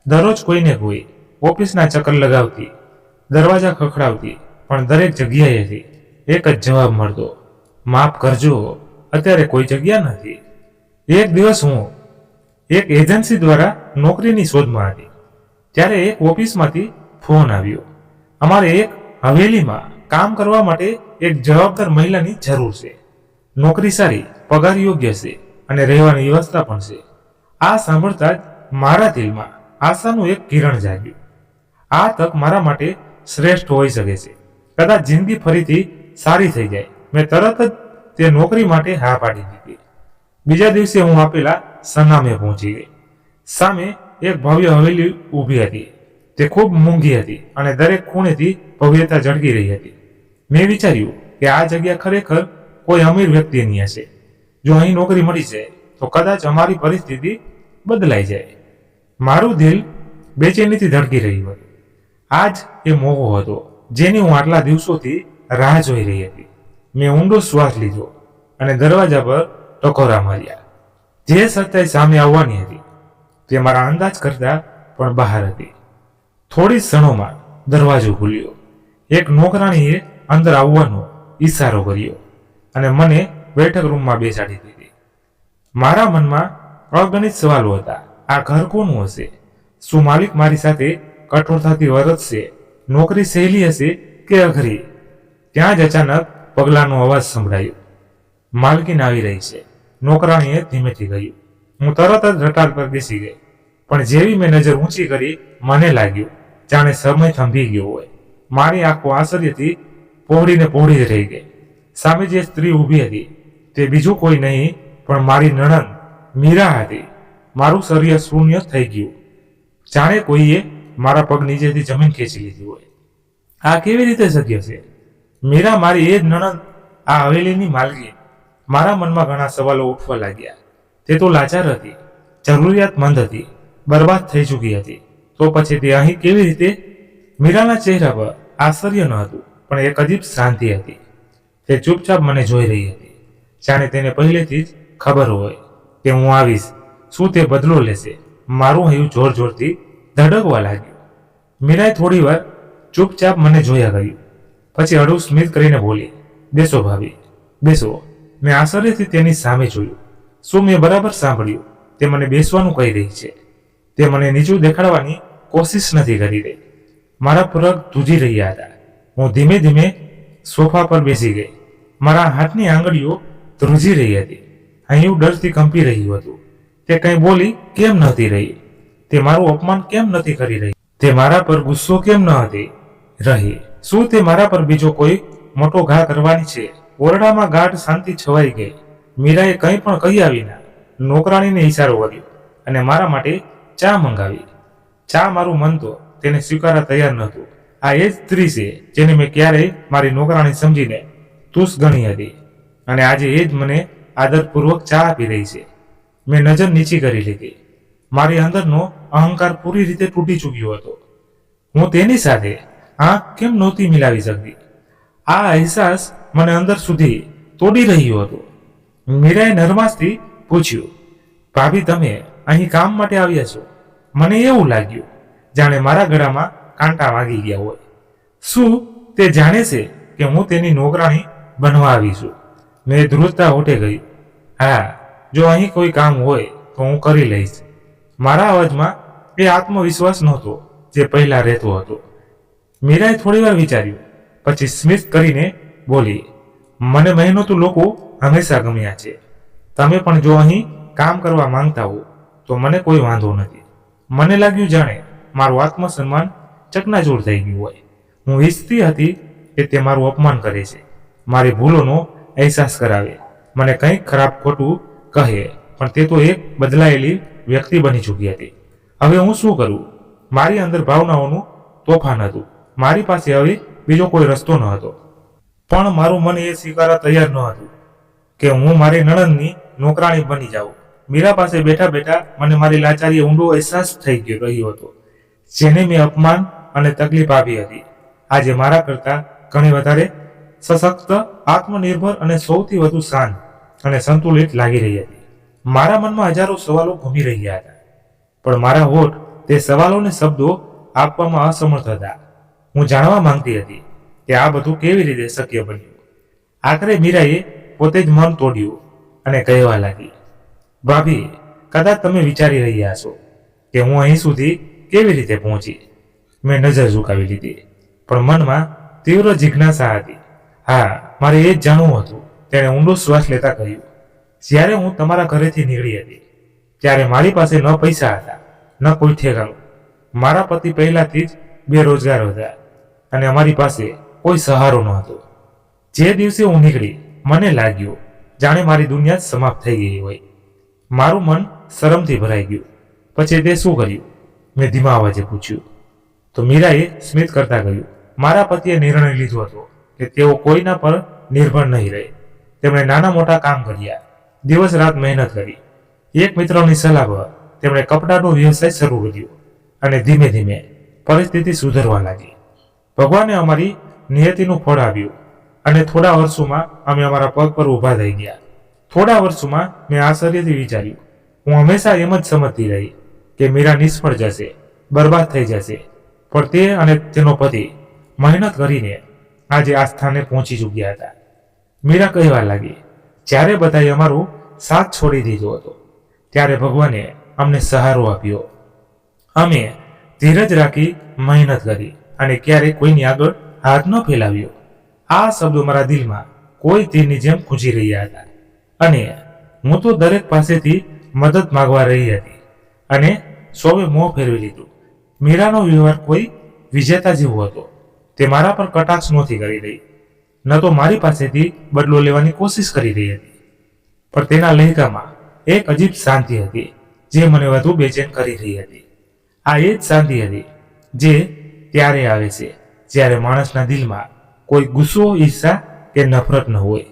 દરરોજ કોઈને કોઈ ઓફિસના ચક્કર લગાવતી, દરવાજા ખખડાવતી, પણ દરેક જગ્યાએથી એક જ જવાબ મળતો, માફ કરજો, અત્યારે કોઈ જગ્યા નથી. એક દિવસ હું એક એજન્સી દ્વારા નોકરીની શોધમાં હતી ત્યારે એક ઓફિસમાંથી ફોન આવ્યો, અમારે એક હવેલીમાં કામ કરવા માટે એક જવાબદાર મહિલાની જરૂર છે. નોકરી સારી, પગાર યોગ્ય છે અને રહેવાની વ્યવસ્થા પણ છે. આ સાંભળતા જ મારા દિલમાં આશાનું એક કિરણ જાગ્યું. આ તક મારા માટે શ્રેષ્ઠ હોઈ શકે છે. કદાચ જિંદગી ફરીથી સારી થઈ જાય. મેં તરત જ તે નોકરી માટે હા પાડી દીધી. બીજા દિવસે હું આપેલા સરનામે પહોંચી ગઈ. સામે એક ભવ્ય હવેલી ઊભી હતી. તે ખૂબ મોંઘી હતી અને દરેક ખૂણેથી ભવ્યતા ઝળકી રહી હતી. મેં વિચાર્યું કે આ જગ્યા ખરેખર કોઈ અમીર વ્યક્તિની હશે. જો અહીં નોકરી મળી જાય તો કદાચ અમારી પરિસ્થિતિ બદલાઈ જાય. મારું દિલ બેચેનીથી ધડકી રહ્યું હતું. આ જ એ મોહ હતો જેની હું આટલા દિવસોથી રાહ જોઈ રહી હતી. મેં ઊંડો શ્વાસ લીધો અને દરવાજા પર ટકોરા માર્યા. જે સચ્ચાઈ સામે આવવાની હતી તે મારા અંદાજ કરતા પણ બહાર હતી. થોડી ક્ષણોમાં દરવાજો ખુલ્યો. એક નોકરાણીએ અંદર આવવાનો ઈશારો કર્યો અને મને બેઠક રૂમમાં બેસાડી દીધી. મારા મનમાં અગણિત સવાલો હતા. આ ઘર કોનું હશે? શું માલિક મારી સાથે કઠોરતાથી વર્તશે? નોકરી સહેલી હશે કે અઘરી? ત્યાં જ અચાનક પગલાંનો અવાજ સંભળાયો. માલકીન આવી રહી છે, નોકરાણીએ ધીમેથી કહ્યું. હું તરત જ રટાર પર બેસી ગઈ, પણ જેવી મેં નજર ઊંચી કરી મને લાગ્યું જાણે સમય થંભી ગયો હોય. મારી આંખો આશ્ચર્યથી પહોળી જ રહી ગઈ. સામે જે સ્ત્રી ઊભી હતી તે બીજું કોઈ નહીં પણ મારી નણંદ મીરા હતી. મારું શરીર શૂન્ય થઈ ગયું, જાણે કોઈએ મારા પગ નીચેથી જમીન ખેંચી લીધી હોય. આ કેવી રીતે શક્ય છે? મીરા મારી એ જ નણંદ, આ હવેલીની માલકી. મારા મનમાં ઘણા સવાલો ઉઠવા લાગ્યા. તે તો લાચાર હતી, જરૂરિયાતમંદ હતી, બરબાદ થઈ ચૂકી હતી. તો પછી તે અહીં કેવી રીતે? મીરાના ચહેરા પર આશ્ચર્ય ન હતું પણ એક અજીબ શાંતિ હતી. તે ચૂપચાપ મને જોઈ રહી હતી, જાણે તેને પહેલેથી જ ખબર હોય કે હું આવીશ. શું તે બદલો લેશે? મારું હૈયું જોર જોરથી ધડકવા લાગ્યું. મીરાએ થોડી વાર ચૂપચાપ મને જોયા કર્યું. પછી અડું સ્મિત કરીને બોલી, બેસો ભાભી, બેસો. મેં આશ્ચર્યથી તેની સામે જોયું. શું મેં બરાબર સાંભળ્યું? તે મને બેસવાનું કહી રહી છે. તે મને નીચું દેખાડવાની કોશિશ નથી કરી રહી. મારા પગ ધ્રુજી રહ્યા હતા. હું ધીમે ધીમે સોફા પર બેસી ગઈ. મારા હાથની આંગળીઓ ધ્રુજી રહી હતી. હૈયું ડરથી કંપી રહ્યું હતું. તે કંઈ બોલી કેમ નહોતી રહી? તે મારું અપમાન કેમ નથી કરી રહી? તે મારા પર ગુસ્સો કેમ ન હતી રહી? શું તે મારા પર બીજો કોઈ મોટો ઘા કરવાની છે? ઓરડામાં ગાઢ શાંતિ છવાઈ ગઈ. મીરાએ કંઈ પણ કહ્યા વિના નોકરાણીને ઈશારો કર્યો અને મારા માટે ચા મંગાવી. ચા મારું મન તો તેને સ્વીકારવા તૈયાર નહોતું. આ એ જ સ્ત્રી છે જેને મેં ક્યારેય મારી નોકરાણી સમજીને તુસ ગણી હતી અને આજે એ જ મને આદરપૂર્વક ચા આપી રહી છે. મેં નજર નીચી કરી લીધી. મારી અંદરનો અહંકાર પૂરી રીતે તૂટી ચૂક્યો હતો. હું તેની સાથે આંખ કેમ નહોતી મિલાવી શકતી? આ અહેસાસ મને અંદર સુધી તોડી રહ્યો હતો. મીરાએ નરમાશથી પૂછ્યું, ભાભી તમે અહીં કામ માટે આવ્યા છો? મને એવું લાગ્યું જાણે મારા ગળામાં કાંટા વાગી ગયા હોય. શું તે જાણે છે કે હું તેની નોકરાણી બનવા આવી છું? મેં ધ્રુજતા હોઠે કહ્યું, હા, જો અહીં કોઈ કામ હોય તો હું કરી લઈશ. મારા અવાજમાં એ આત્મવિશ્વાસ નહોતો જે પહેલા રહેતો હતો. મીરાએ થોડીવાર વિચાર્યું, પછી સ્મિત કરીને બોલી, મને મહેનતુ લોકો હંમેશા ગમ્યા છે. તમે પણ જો અહીં કામ કરવા માંગતા હો તો મને કોઈ વાંધો નથી. મને લાગ્યું જાણે મારું આત્મસન્માન ચકનાચૂર થઈ ગયું હોય. હું ઈચ્છતી હતી કે તે મારું અપમાન કરે છે, મારી ભૂલોનો અહેસાસ કરાવે, મને કંઈક ખરાબ ખોટું કહે, પણ તે તો એક બદલાયેલી વ્યક્તિ બની ચૂકી હતી. હવે હું શું કરું? મારી અંદર ભાવનાઓનું તોફાન હતું. મારી પાસે હવે બીજો કોઈ રસ્તો ન હતો. પણ મારું મન એ સ્વીકારવા તૈયાર ન હતું કે હું મારી નણંદની નોકરાણી બની જાઉં. મીરા પાસે બેઠા બેઠા મને મારી લાચારીએ ઊંડો અહેસાસ થઈ રહ્યો હતો, જેને મેં અપમાન અને તકલીફ આપી હતી. આજે મારા કરતાં ઘણી વધારે સશક્ત, આત્મનિર્ભર અને સૌથી વધુ શાંત અને સંતુલિત લાગી રહી હતી. મારા મનમાં હજારો સવાલો ઘૂમી રહ્યા હતા, પણ મારા હોઠ તે સવાલોને શબ્દો આપવામાં અસમર્થ હતા. હું જાણવા માંગતી હતી કે આ બધું કેવી રીતે શક્ય બન્યું. આખરે મીરાએ પોતે જ મન તોડ્યું અને કહેવા લાગી, ભાભી, કદાચ તમે વિચારી રહ્યા છો કે હું અહીં સુધી કેવી રીતે પહોંચી. મેં નજર ઝુકાવી લીધી, પણ મનમાં તીવ્ર જિજ્ઞાસા હતી. હા, મારે એ જ જાણવું હતું. તેણે ઊંડો શ્વાસ લેતા કહ્યું, જ્યારે હું તમારા ઘરેથી નીકળી હતી ત્યારે મારી પાસે ન પૈસા હતા, ન કોઈ ઠેકાણું. મારા પતિ પહેલાથી જ બેરોજગાર હતા અને અમારી પાસે કોઈ સહારો ન હતો. જે દિવસે હું નીકળી મને લાગ્યું જાણે મારી દુનિયા જ સમાપ્ત થઈ ગઈ હોય. મારું મન શરમથી ભરાઈ ગયું. પછી તે શું કર્યું? મેં ધીમા અવાજે પૂછ્યું. તો મીરાએ સ્મિત કરતા કહ્યું, મારા પતિએ નિર્ણય લીધો હતો કે તેઓ કોઈના પર નિર્ભર નહીં રહે. તેમણે નાના મોટા કામ કર્યા, દિવસ રાત મહેનત કરી. એક મિત્રની સલાહ પર તેમણે કપડાનો વ્યવસાય શરૂ કર્યો અને ધીમે ધીમે પરિસ્થિતિ સુધરવા લાગી. ભગવાને અમારી નિયતિનું ફળ આપ્યું અને થોડા વર્ષોમાં અમે અમારા પગ પર ઊભા થઈ ગયા. થોડા વર્ષોમાં મેં આશ્ચર્યથી વિચાર્યું, હું હંમેશા એમ જ સમજતી રહી કે મીરા નિષ્ફળ જશે, બરબાદ થઈ જશે, પણ તે અને તેનો પતિ મહેનત કરીને આજે આ સ્થાને પહોંચી ચૂક્યા હતા. મીરા કહેવા લાગી, જ્યારે બધાએ અમારો સાથ છોડી દીધો હતો ત્યારે ભગવાને અમને સહારો આપ્યો. અમે ધીરજ રાખી મહેનત કરી અને ક્યારેય કોઈની આગળ હાથ ન ફેલાવ્યો. આ શબ્દો મારા દિલમાં કોઈ તીરની જેમ ખૂંચી રહ્યા હતા અને હું તો દરેક પાસેથી મદદ માંગવા રહી હતી અને સૌએ મોં ફેરવી લીધું. મીરાનો વ્યવહાર કોઈ વિજેતા જેવો હતો. તે મારા પર કટાક્ષ નહોતી કરી રહી, ન તો મારી પાસેથી બદલો લેવાની કોશિશ કરી રહી હતી, પણ તેના લહેકામાં એક અજીબ શાંતિ હતી જે મને વધુ બેચેન કરી રહી હતી. આ એ જ શાંતિ હતી જે ત્યારે આવે છે જ્યારે માણસના દિલમાં કોઈ ગુસ્સો, ઈર્ષા કે નફરત ન હોય.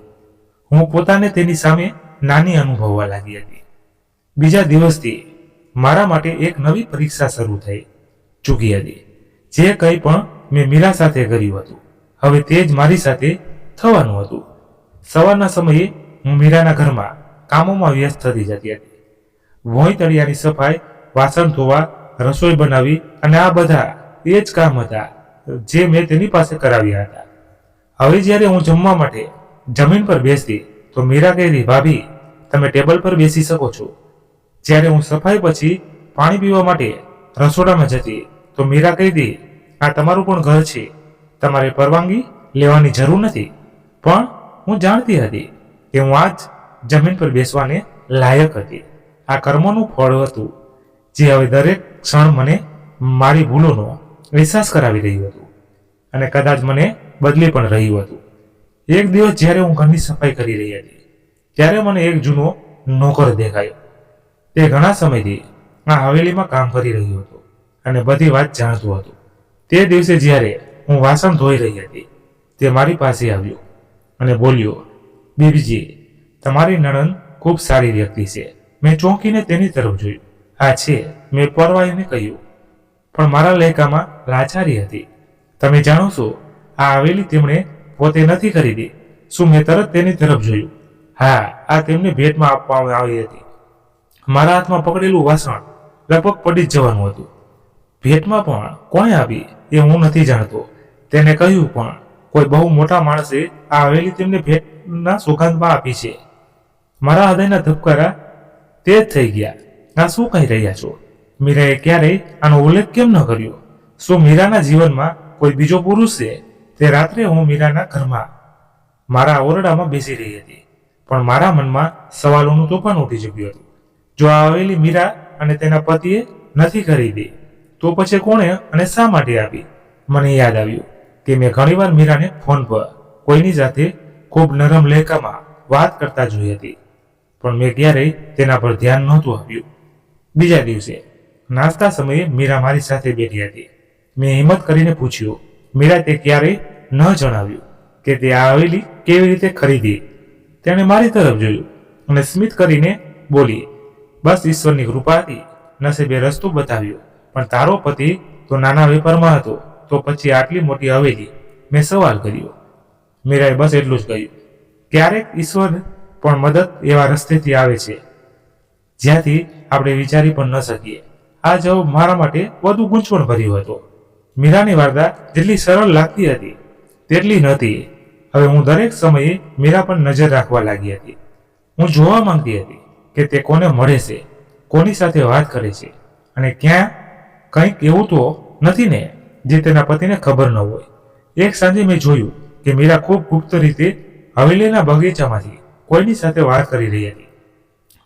હું પોતાને તેની સામે નાની અનુભવવા લાગી હતી. બીજા દિવસથી મારા માટે એક નવી પરીક્ષા શરૂ થઈ ચૂકી હતી. જે કંઈ પણ મેં મીરા સાથે કર્યું હતું હવે તે જ મારી સાથે થવાનું હતું. સવારના સમયે હું મીરાના ઘરમાં કામોમાં વ્યસ્ત થતી જતી હતી. ભોંય તળિયાની સફાઈ, વાસણ ધોવા, રસોઈ બનાવી અને આ બધા એ જ કામ હતા જે મેં તેની પાસે કરાવ્યા હતા. હવે જ્યારે હું જમવા માટે જમીન પર બેસતી તો મીરા કહેતી, ભાભી, તમે ટેબલ પર બેસી શકો છો. જ્યારે હું સફાઈ પછી પાણી પીવા માટે રસોડામાં જતી તો મીરા કહેતી, આ તમારું પણ ઘર છે, તમારે પરવાનગી લેવાની જરૂર નથી. પણ હું જાણતી હતી કે હું આજ જમીન પર બેસવાને લાયક હતી. આ કર્મનું ફળ હતું જે હવે દરેક ક્ષણ મને મારી ભૂલોનો અહેસાસ કરાવી રહ્યું હતું અને કદાચ મને બદલી પણ રહ્યું હતું. એક દિવસ જ્યારે હું ઘરની સફાઈ કરી રહી હતી ત્યારે મને એક જૂનો નોકર દેખાયો. તે ઘણા સમયથી આ હવેલીમાં કામ કરી રહ્યો હતો અને બધી વાત જાણતો હતો. તે દિવસે જ્યારે હું વાસણ ધોઈ રહી હતી તે મારી પાસે આવ્યો અને બોલ્યો, બેબીજી, તમારી નણંદ ખૂબ સારી વ્યક્તિ છે. મેં ચોંકીને તેની તરફ જોયું. હા છે, મેં પરવાઈને કહ્યું, પણ મારા લહેકામાં લાચારી હતી. તમે જાણો છો, આ હવેલી તેમણે પોતે નથી ખરીદી. શું? મેં તરત તેની તરફ જોયું. હા, આ તેમને ભેટમાં આપવામાં આવી હતી. મારા હાથમાં પકડેલું વાસણ લગભગ પડી જ જવાનું હતું. ભેટમાં પણ કોણે આપી એ હું નથી જાણતો. તેને કહ્યું પણ કોઈ બહુ મોટા માણસે આ હવેલી તેમને ભેટના સોગંદમાં આપી છે. મારા હૃદયના ધબકારા તેજ થઈ ગયા. આ શું કહી રહ્યા છો? મીરાએ ક્યારેય આનો ઉલ્લેખ કેમ ન કર્યો? શું મીરાના જીવનમાં કોઈ બીજો પુરુષ છે? તે રાત્રે હું મીરાના ઘરમાં મારા ઓરડામાં બેસી રહી હતી, પણ મારા મનમાં સવાલોનું તોફાન ઉઠી ચૂક્યું હતું. જો આ હવેલી મીરા અને તેના પતિએ નથી ખરીદી, તો પછી કોણે અને શા માટે આપી? મને યાદ આવ્યું કે મેં ઘણીવાર મીરાને ફોન પર કોઈની સાથે ખૂબ નરમ લહેકામાં વાત કરતા જોઈ હતી, પણ મેં ક્યારેય તેના પર ધ્યાન નહોતું આપ્યું. બીજા દિવસે નાસ્તા સમયે મીરા મારી સાથે બેઠી હતી. મેં હિંમત કરીને પૂછ્યું, મીરા તે ક્યારેય ન જણાવ્યું કે તે આ હવેલી કેવી રીતે ખરીદી? તેણે મારી તરફ જોયું અને સ્મિત કરીને બોલી, બસ ઈશ્વરની કૃપા હતી, નસીબે રસ્તો બતાવ્યો. પણ તારો પતિ તો નાના વેપારમાં હતો, તો પછી આટલી મોટી હવેલી? મેં સવાલ કર્યો. મીરાએ બસ એટલું જ કહ્યું, ક્યારેક ઈશ્વર પણ મદદ એવા રસ્તેથી આવે છે જ્યાંથી આપણે વિચારી પણ ન શકીએ. આ જવાબ મારા માટે વધુ ગૂંચવણ ભર્યો હતો. મીરાની વાર્તા જેટલી સરળ લાગતી હતી તેટલી નહોતી. હવે હું દરેક સમયે મીરા પર નજર રાખવા લાગી હતી. હું જોવા માંગતી હતી કે તે કોને મળે છે, કોની સાથે વાત કરે છે, અને ક્યાં કંઈક એવું તો નથી ને જે તેના પતિને ખબર ન હોય. એક સાંજે મેં જોયું કે મીરા ખૂબ ગુપ્ત રીતે હવેલીના બગીચામાંથી કોઈની સાથે વાત કરી રહી હતી.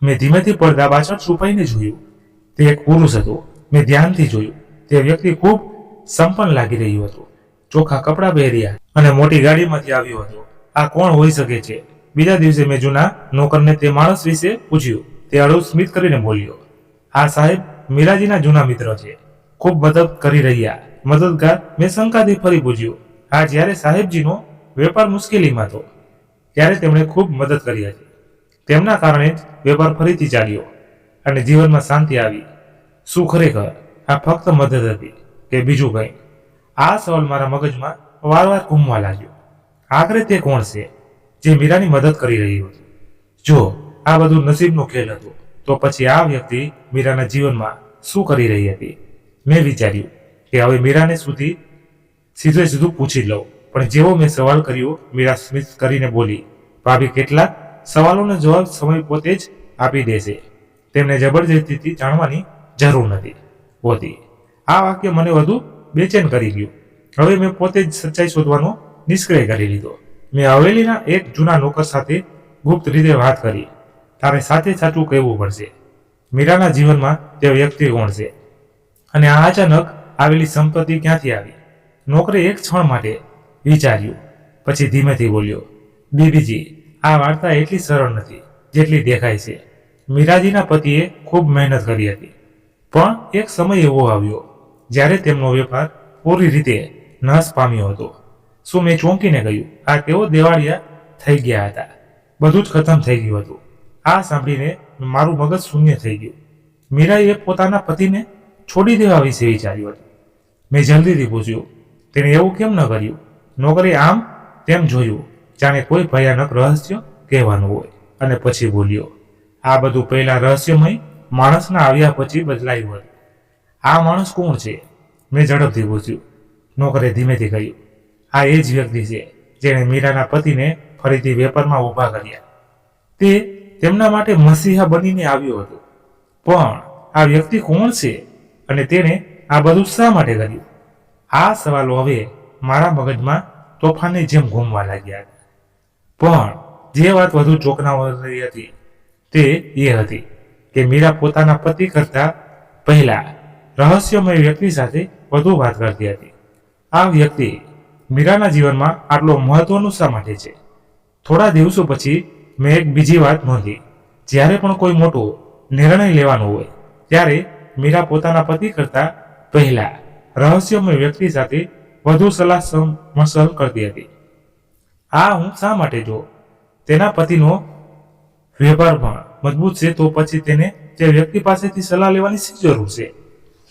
મેં ધીમેથી પડદા પાછળ છુપાઈને જોયું. તે એક પુરુષ હતો. મેં ધ્યાનથી જોયું. તે વ્યક્તિ ખૂબ સંપન્ન લાગી રહ્યું હતું. ચોખ્ખા કપડાં પહેર્યા અને મોટી ગાડીમાંથી આવ્યો હતો. આ કોણ હોઈ શકે છે? બીજા દિવસે મેં જૂના નોકરને તે માણસ વિશે પૂછ્યું. તે હળવું સ્મિત કરીને બોલ્યો, આ સાહેબ મીરાજીના જૂના મિત્ર છે, ખૂબ મદદ કરી રહ્યા. મદદગાર? મેં શંકાથી ફરી પૂછ્યું. હા, જ્યારે સાહેબજીનો વેપાર મુશ્કેલીમાં હતો ત્યારે તેમણે ખૂબ મદદ કરી હતી. તેમના કારણે જ વેપાર ફરીથી ચાલ્યો અને જીવનમાં શાંતિ આવી. શું ખરેખર આ ફક્ત મદદ હતી કે બીજું કંઈ? આ સવાલ મારા મગજમાં વારવાર ઘૂમવા લાગ્યો. આખરે તે કોણ છે જે મીરાની મદદ કરી રહ્યું હતું? જો આ બધું નસીબનો ખેલ હતો, તો પછી આ વ્યક્તિ મીરાના જીવનમાં શું કરી રહી હતી? મેં વિચાર્યું કે હવે મીરાને સીધું પૂછી લઉં. પણ જેવો મેં સવાલ કર્યો, મીરા સ્મિત કરીને બોલી, ભાભી કેટલાક સવાલોનો જવાબ સમય પોતે જ આપી દેશે. તેમને જબરજસ્તીથી જાણવાની જરૂર નથી હોતી. આ વાક્ય મને વધુ બેચેન કરી ગયું. હવે મેં પોતે જ સચ્ચાઈ શોધવાનો નિશ્ચય કરી લીધો. મેં હવેલીના એક જૂના નોકર સાથે ગુપ્ત રીતે વાત કરી. તારે સાથે સાચું કહેવું પડશે. મીરાના જીવનમાં તે વ્યક્તિ કોણ છે અને આ અચાનક આવેલી સંપત્તિ ક્યાંથી આવી? નોકરે એક ક્ષણ માટે વિચાર્યું, પછી ધીમેથી બોલ્યો, બીબીજી, આ વાર્તા એટલી સરળ નથી જેટલી દેખાય છે. મીરાજીના પતિએ ખૂબ મહેનત કરી હતી, પણ એક સમય એવો આવ્યો જ્યારે તેમનો વેપાર પૂરી રીતે નાશ પામ્યો હતો. શું મેં ચોંકીને કહ્યું, આ તેઓ દેવાળિયા થઈ ગયા હતા. બધું જ ખતમ થઈ ગયું હતું. આ સાંભળીને મારું મગજ શૂન્ય થઈ ગયું. મીરાએ પોતાના પતિને છોડી દેવા વિશે વિચાર્યું હતું. મેં જલ્દીથી પૂછ્યું, તેણે એવું કેમ ન કર્યું? નોકરે આમ તેમ જોયું, જાણે કોઈ ભયાનક રહસ્ય કહેવાનું હોય, અને પછી બોલ્યો, આ બધું પહેલા રહસ્યમય માણસના આવ્યા પછી બદલાયું હતું. આ માણસ કોણ છે? મેં ઝડપથી પૂછ્યું. નોકરે ધીમેથી કહ્યું, આ એ જ વ્યક્તિ છે જેણે મીરાના પતિને ફરીથી વેપારમાં ઊભા કર્યા. તે તેમના માટે મસીહા બનીને આવ્યો હતો. પણ આ વ્યક્તિ કોણ છે અને તેણે આ બધું શા માટે કર્યું? આ સવાલો હવે મારા મગજમાં તોફાનની જેમ ઘૂમવા લાગ્યા હતા. પણ જે વાત વધુ ચોંકાવનારી હતી તે એ હતી કે મીરા પોતાના પતિ કરતા પહેલા રહસ્યમય વ્યક્તિ સાથે વધુ વાત કરતી હતી. આ વ્યક્તિ મીરાના જીવનમાં આટલો મહત્વનું શા માટે છે? થોડા દિવસો પછી મેં એક બીજી વાત નોંધી. જ્યારે પણ કોઈ મોટો નિર્ણય લેવાનો હોય ત્યારે મીરા પોતાના પતિ કરતા પહેલા રહસ્યમય વ્યક્તિ સાથે વધુ સલાહ મસલ કરતી હતી. આ હું શા માટે? જો તેના પતિનો વેપાર પણ મજબૂત છે, તો પછી તેને તે વ્યક્તિ પાસેથી સલાહ લેવાની શી જરૂર છે?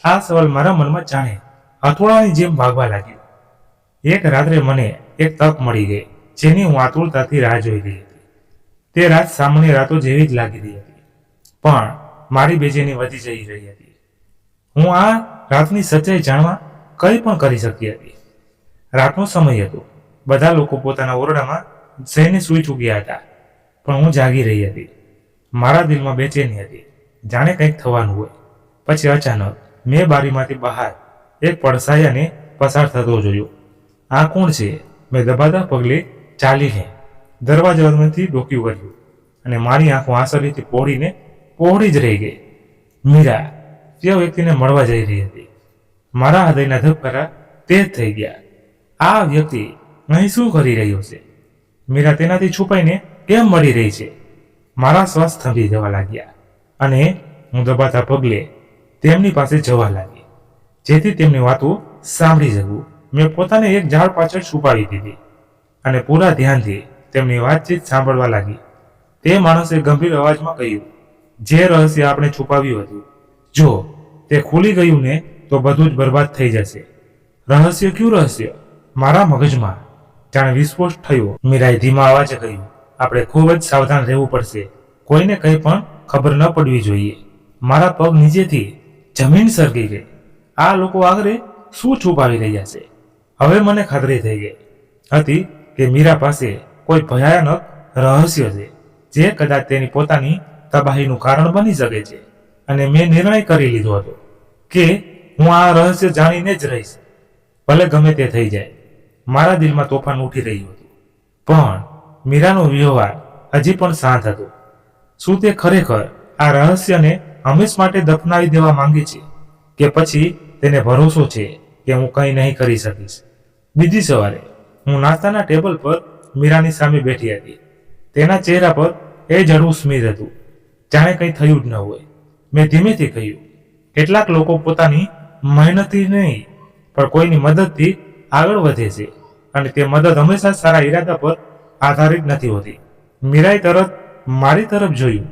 આ સવાલ મારા મનમાં જાણે હથોડાની જેમ ભાગવા લાગ્યો. એક રાત્રે મને એક તક મળી ગઈ જેની હું આતુરતાથી રાહ જોઈ રહી હતી. તે રાત સામાન્ય રાતો જેવી જ લાગી રહી હતી, પણ મારી બેચેની વધી જઈ રહી હતી. હું આ રાતની સચ્ચાઈ જાણવા કંઈ પણ કરી શકતી હતી. રાતનો સમય હતો. બધા લોકો પોતાના ઓરડામાં જઈને સૂઈ ચૂક્યા હતા, પણ હું જાગી રહી હતી. મારા દિલમાં બેચેની હતી, જાણે કંઈક થવાનું હોય. પછી અચાનક મેં બારીમાંથી બહાર એક પડસાયાને પસાર થતો જોયો. આ કોણ છે? મેં દબાતા પગલે ચાલીને દરવાજામાંથી ડોક્યું કર્યું અને મારી આંખો આંસરીથી પહોળી જ રહી ગઈ. મીરા તે વ્યક્તિને મળવા જઈ રહી હતી. મારા હૃદયના ધબકારા તેજ થઈ ગયા. આ વ્યક્તિ અહીં શું કરી રહ્યો છે? મીરા તેનાથી છુપાઈને કેમ મળી રહી છે? મારા શ્વાસ થંભી જવા લાગ્યા અને હું દબાતા પગલે તેમની પાસે જવા લાગી, જેથી તેમની વાતો સાંભળી શકું. મેં પોતાને એક ઝાડ પાછળ છુપાવી દીધી અને પૂરા ધ્યાનથી તેમની વાતચીત સાંભળવા લાગી. તે માણસે ગંભીર અવાજમાં કહ્યું, જે રહસ્ય આપણે છુપાવ્યું હતું, જો તે ખુલી ગયું ને તો બધું જ બરબાદ થઈ જશે. રહસ્ય કયું રહસ્ય? મારા મગજમાં જાણે વિસ્ફોટ થયો. મીરાએ ધીમા અવાજે કહ્યું, આપણે ખૂબ જ સાવધાન રહેવું પડશે. કોઈને કંઈ પણ ખબર ન પડવી જોઈએ. મારા પગ નીચેથી જમીન સરકી ગઈ. આ લોકો આગળ શું છુપાવી રહ્યા છે? હવે મને ખાતરી થઈ ગઈ હતી કે મીરા પાસે કોઈ ભયાનક રહસ્ય છે, જે કદાચ તેની પોતાની તબાહીનું કારણ બની શકે છે. અને મેં નિર્ણય કરી લીધો હતો કે હું આ રહસ્ય જાણીને જ રહીશ, ભલે ગમે તે થઈ જાય. મારા દિલમાં તોફાન ઉઠી રહ્યું હતું, પણ મીરાનો વ્યવહાર હજી પણ શાંત હતો. શું તે ખરેખર આ રહસ્યને હંમેશ માટે દફનાવી દેવા માંગે છે, કે પછી તેને ભરોસો છે કે હું કંઈ નહીં કરી શકીશ? બીજી સવારે હું નાસ્તાના ટેબલ પર મીરાની સામે બેઠી હતી. તેના ચહેરા પર એ જડવું સ્મિત હતું, જાણે કંઈ થયું જ ન હોય. મેં ધીમેથી કહ્યું, કેટલાક લોકો પોતાની મહેનતથી નહીં પણ કોઈની મદદથી આગળ વધે છે, અને તે મદદ હંમેશા સારા ઈરાદા પર આધારિત નથી હોતી. મીરાએ તરત મારી તરફ જોયું,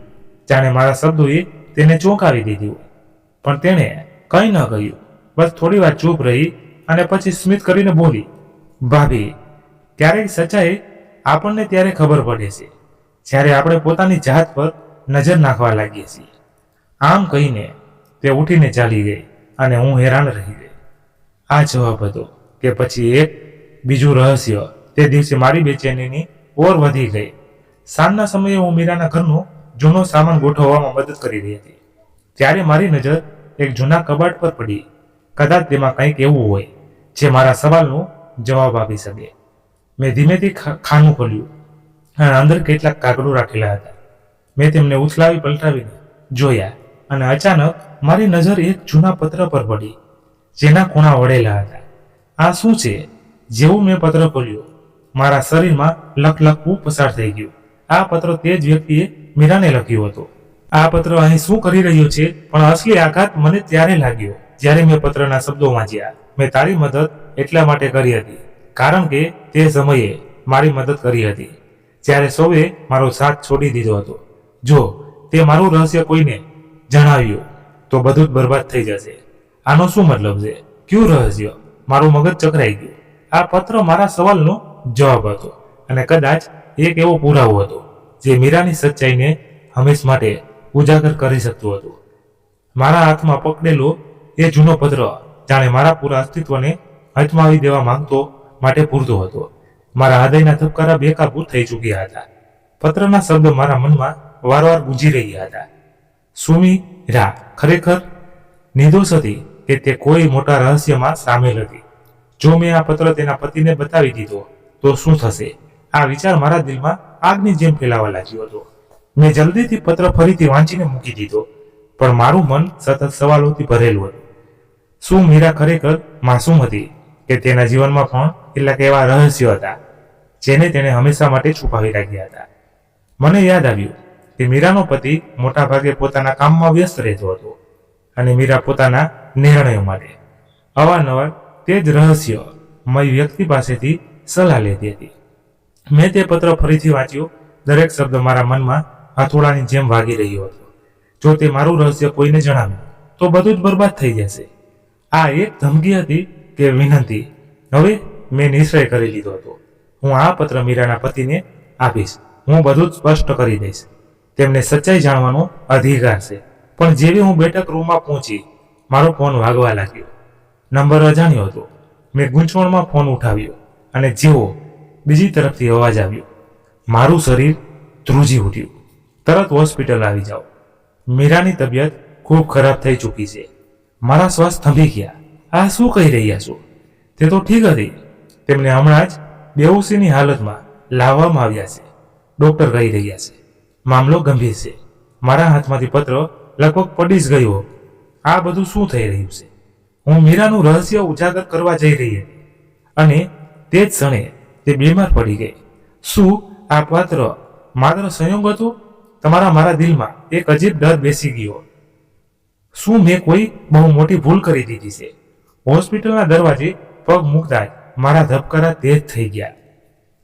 જાણે મારા શબ્દોએ તેને ચોંકાવી દીધી હોય. પણ તેણે કંઈ ન કહ્યું, બસ થોડી વાર ચૂપ રહી અને પછી સ્મિત કરીને બોલી, ભાભી, ક્યારેક સચ્ચાઈ આપણને ત્યારે ખબર પડે છે જ્યારે આપણે પોતાની જાત પર નજર નાખવા લાગીએ છીએ. આમ કહીને તે ઉઠીને ચાલી ગઈ અને હું હેરાન રહી ગઈ. આ જવાબ હતો કે પછી એક બીજું રહસ્ય તે દિવસે મારી બેચેનીની ઓર વધી ગઈ. સાંજના સમયે હું મીરાના ઘરનો જૂનો સામાન ગોઠવવામાં મદદ કરી રહી હતી, ત્યારે મારી નજર એક જૂના કબાટ પર પડી. કદાચ તેમાં કંઈક એવું હોય જે મારા સવાલનો જવાબ આપી શકે. મેં ધીમેથી ખાનું ખોલ્યું અને અંદર કેટલાક કાગળો રાખેલા હતા. મેં તેમને ઉછલાવી પલટાવીને જોયા અને અચાનક મારી નજર એક જૂના પત્ર પર પડી, જેના ખૂણા વળેલા હતા. આ શું છે? જેવું મેં પત્ર ખોલ્યું, મારા શરીરમાં લખલખવું પસાર થઈ ગયું. આ પત્ર તે જ વ્યક્તિએ મીરાને લખ્યો હતો. આ પત્ર અહીં શું કરી રહ્યો છે? પણ અસલી આઘાત મને ત્યારે લાગ્યો જ્યારે મેં પત્રના શબ્દો વાંચ્યા. મેં તારી મદદ એટલા માટે કરી હતી કારણ કે તે સમયે મારી મદદ કરી હતી જ્યારે સૌએ મારો સાથ છોડી દીધો હતો. જો તે મારું રહસ્ય કોઈને જણાવ્યું તો બધું જ બરબાદ થઈ જશે. આનો શું મતલબ છે? કયું રહસ્ય? મારું મગજ ચકરાઈ ગયું. આ પત્ર મારા સવાલનો જવાબ હતો, અને કદાચ એક એવો પુરાવો હતો જે મીરાની સચ્ચાઈને હંમેશ માટે ઉજાગર કરી શકતું હતું. મારા હાથમાં પકડેલો એ જૂનો પત્ર જાણે મારા પૂરા અસ્તિત્વને અજમાવી દેવા માંગતો માટે પૂરતો હતો. મારા હૃદયના ધબકારા બેકાબૂ થઈ ચૂક્યા હતા. પત્રના શબ્દ મારા મનમાં વારવાર ગુંજી રહ્યા હતા. સુમીરા ખરેખર નિર્દોષ હતી કે તે કોઈ મોટા રહસ્યમાં સામેલ હતી? જો મેં આ પત્ર તેના પતિને બતાવી દીધો તો શું થશે? આ વિચાર મારા દિલમાં આગની જેમ ફેલાવા લાગ્યો હતો. મેં જલ્દીથી પત્ર ફરીથી વાંચીને મૂકી દીધો, પણ મારું મન સતત સવાલોથી ભરેલું હતું. શું મીરા ખરેખર માસૂમ હતી કે તેના જીવનમાં પણ કેટલાક એવા રહસ્યો હતા જેને તેણે હંમેશા માટે છુપાવી રાખ્યા હતા? મને યાદ આવ્યું કે મીરાનો પતિ મોટા ભાગે પોતાના કામમાં વ્યસ્ત રહેતો હતો અને મીરા પોતાના નિર્ણયો માટે અવારનવાર તે જ રહસ્યમય વ્યક્તિ પાસેથી સલાહ લેતી હતી. મેં તે પત્ર ફરીથી વાંચ્યો. દરેક શબ્દ મારા મનમાં હાથોડાની જેમ વાગી રહ્યો હતો. જો તે મારું રહસ્ય કોઈને જણાવ્યું તો બધું જ બરબાદ થઈ જશે. આ એક ધમકી હતી કે વિનંતી? હવે મેં નિશ્ચય કરી લીધો હતો. હું આ પત્ર મીરાના પતિને આપીશ હું બધું જ સ્પષ્ટ કરી દઈશ. તેમને સચ્ચાઈ જાણવાનો અધિકાર છે. પણ જેવી હું બેઠક રૂમમાં પહોંચી, મારો ફોન વાગવા લાગ્યો. નંબર અજાણ્યો હતો. મેં ગૂંચવણમાં ફોન ઉઠાવ્યો અને જેવો બીજી તરફથી અવાજ આવ્યો, મારું શરીર ધ્રુજી ઉઠ્યું. તરત હોસ્પિટલ આવી જાઓ. મીરાની તબિયત ખૂબ ખરાબ થઈ ચૂકી છે. મારા શ્વાસ થંભી ગયા. આ શું કહી રહ્યા છો? તે તો ઠીક હતી. તેમને હમણાં જ બેહોશીની હાલતમાં લાવવામાં આવ્યા છે. ડોક્ટર કહી રહ્યા છે. મામલો ગંભીર છે. મારા હાથમાંથી પત્ર લગભગ પડી જ ગયો. આ બધું શું થઈ રહ્યું છે? હું મીરાનું રહસ્ય ઉજાગર કરવા જઈ રહી હતી અને તે જ ક્ષણે તે બીમાર પડી ગઈ. શું આ પાત્ર માત્ર સંયોગ હતો? મારા દિલમાં એક અજીબ ડર બેસી ગયો. શું મેં કોઈ બહુ મોટી ભૂલ કરી દીધી છે? હોસ્પિટલના દરવાજે પગ મૂકતા જ મારા ધબકારા તેજ થઈ ગયા.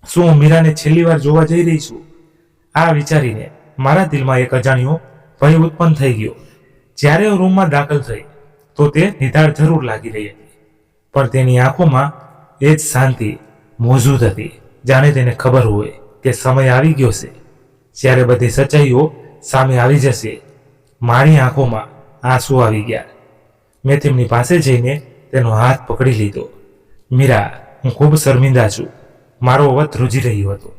શું હું મીરાને છેલ્લી વાર જોવા જઈ રહી છું? આ વિચારીને મારા દિલમાં એક અજાણ્યો ભય ઉત્પન્ન થઈ ગયો. જ્યારે રૂમમાં દાખલ થઈ તો તે નિધાર જરૂર લાગી રહી હતી, પણ તેની આંખોમાં એ જ શાંતિ મોજૂદ હતી, જાણે તેને ખબર હોય કે સમય આવી ગયો છે જ્યારે બધી સચ્ચાઈઓ સામે આવી જશે. મારી આંખોમાં આંસુ આવી ગયા. મેં તેમની પાસે જઈને તેનો હાથ પકડી લીધો. મીરા, હું ખૂબ શર્મિંદા છું. મારો અવાજ ધ્રુજી રહ્યો હતો.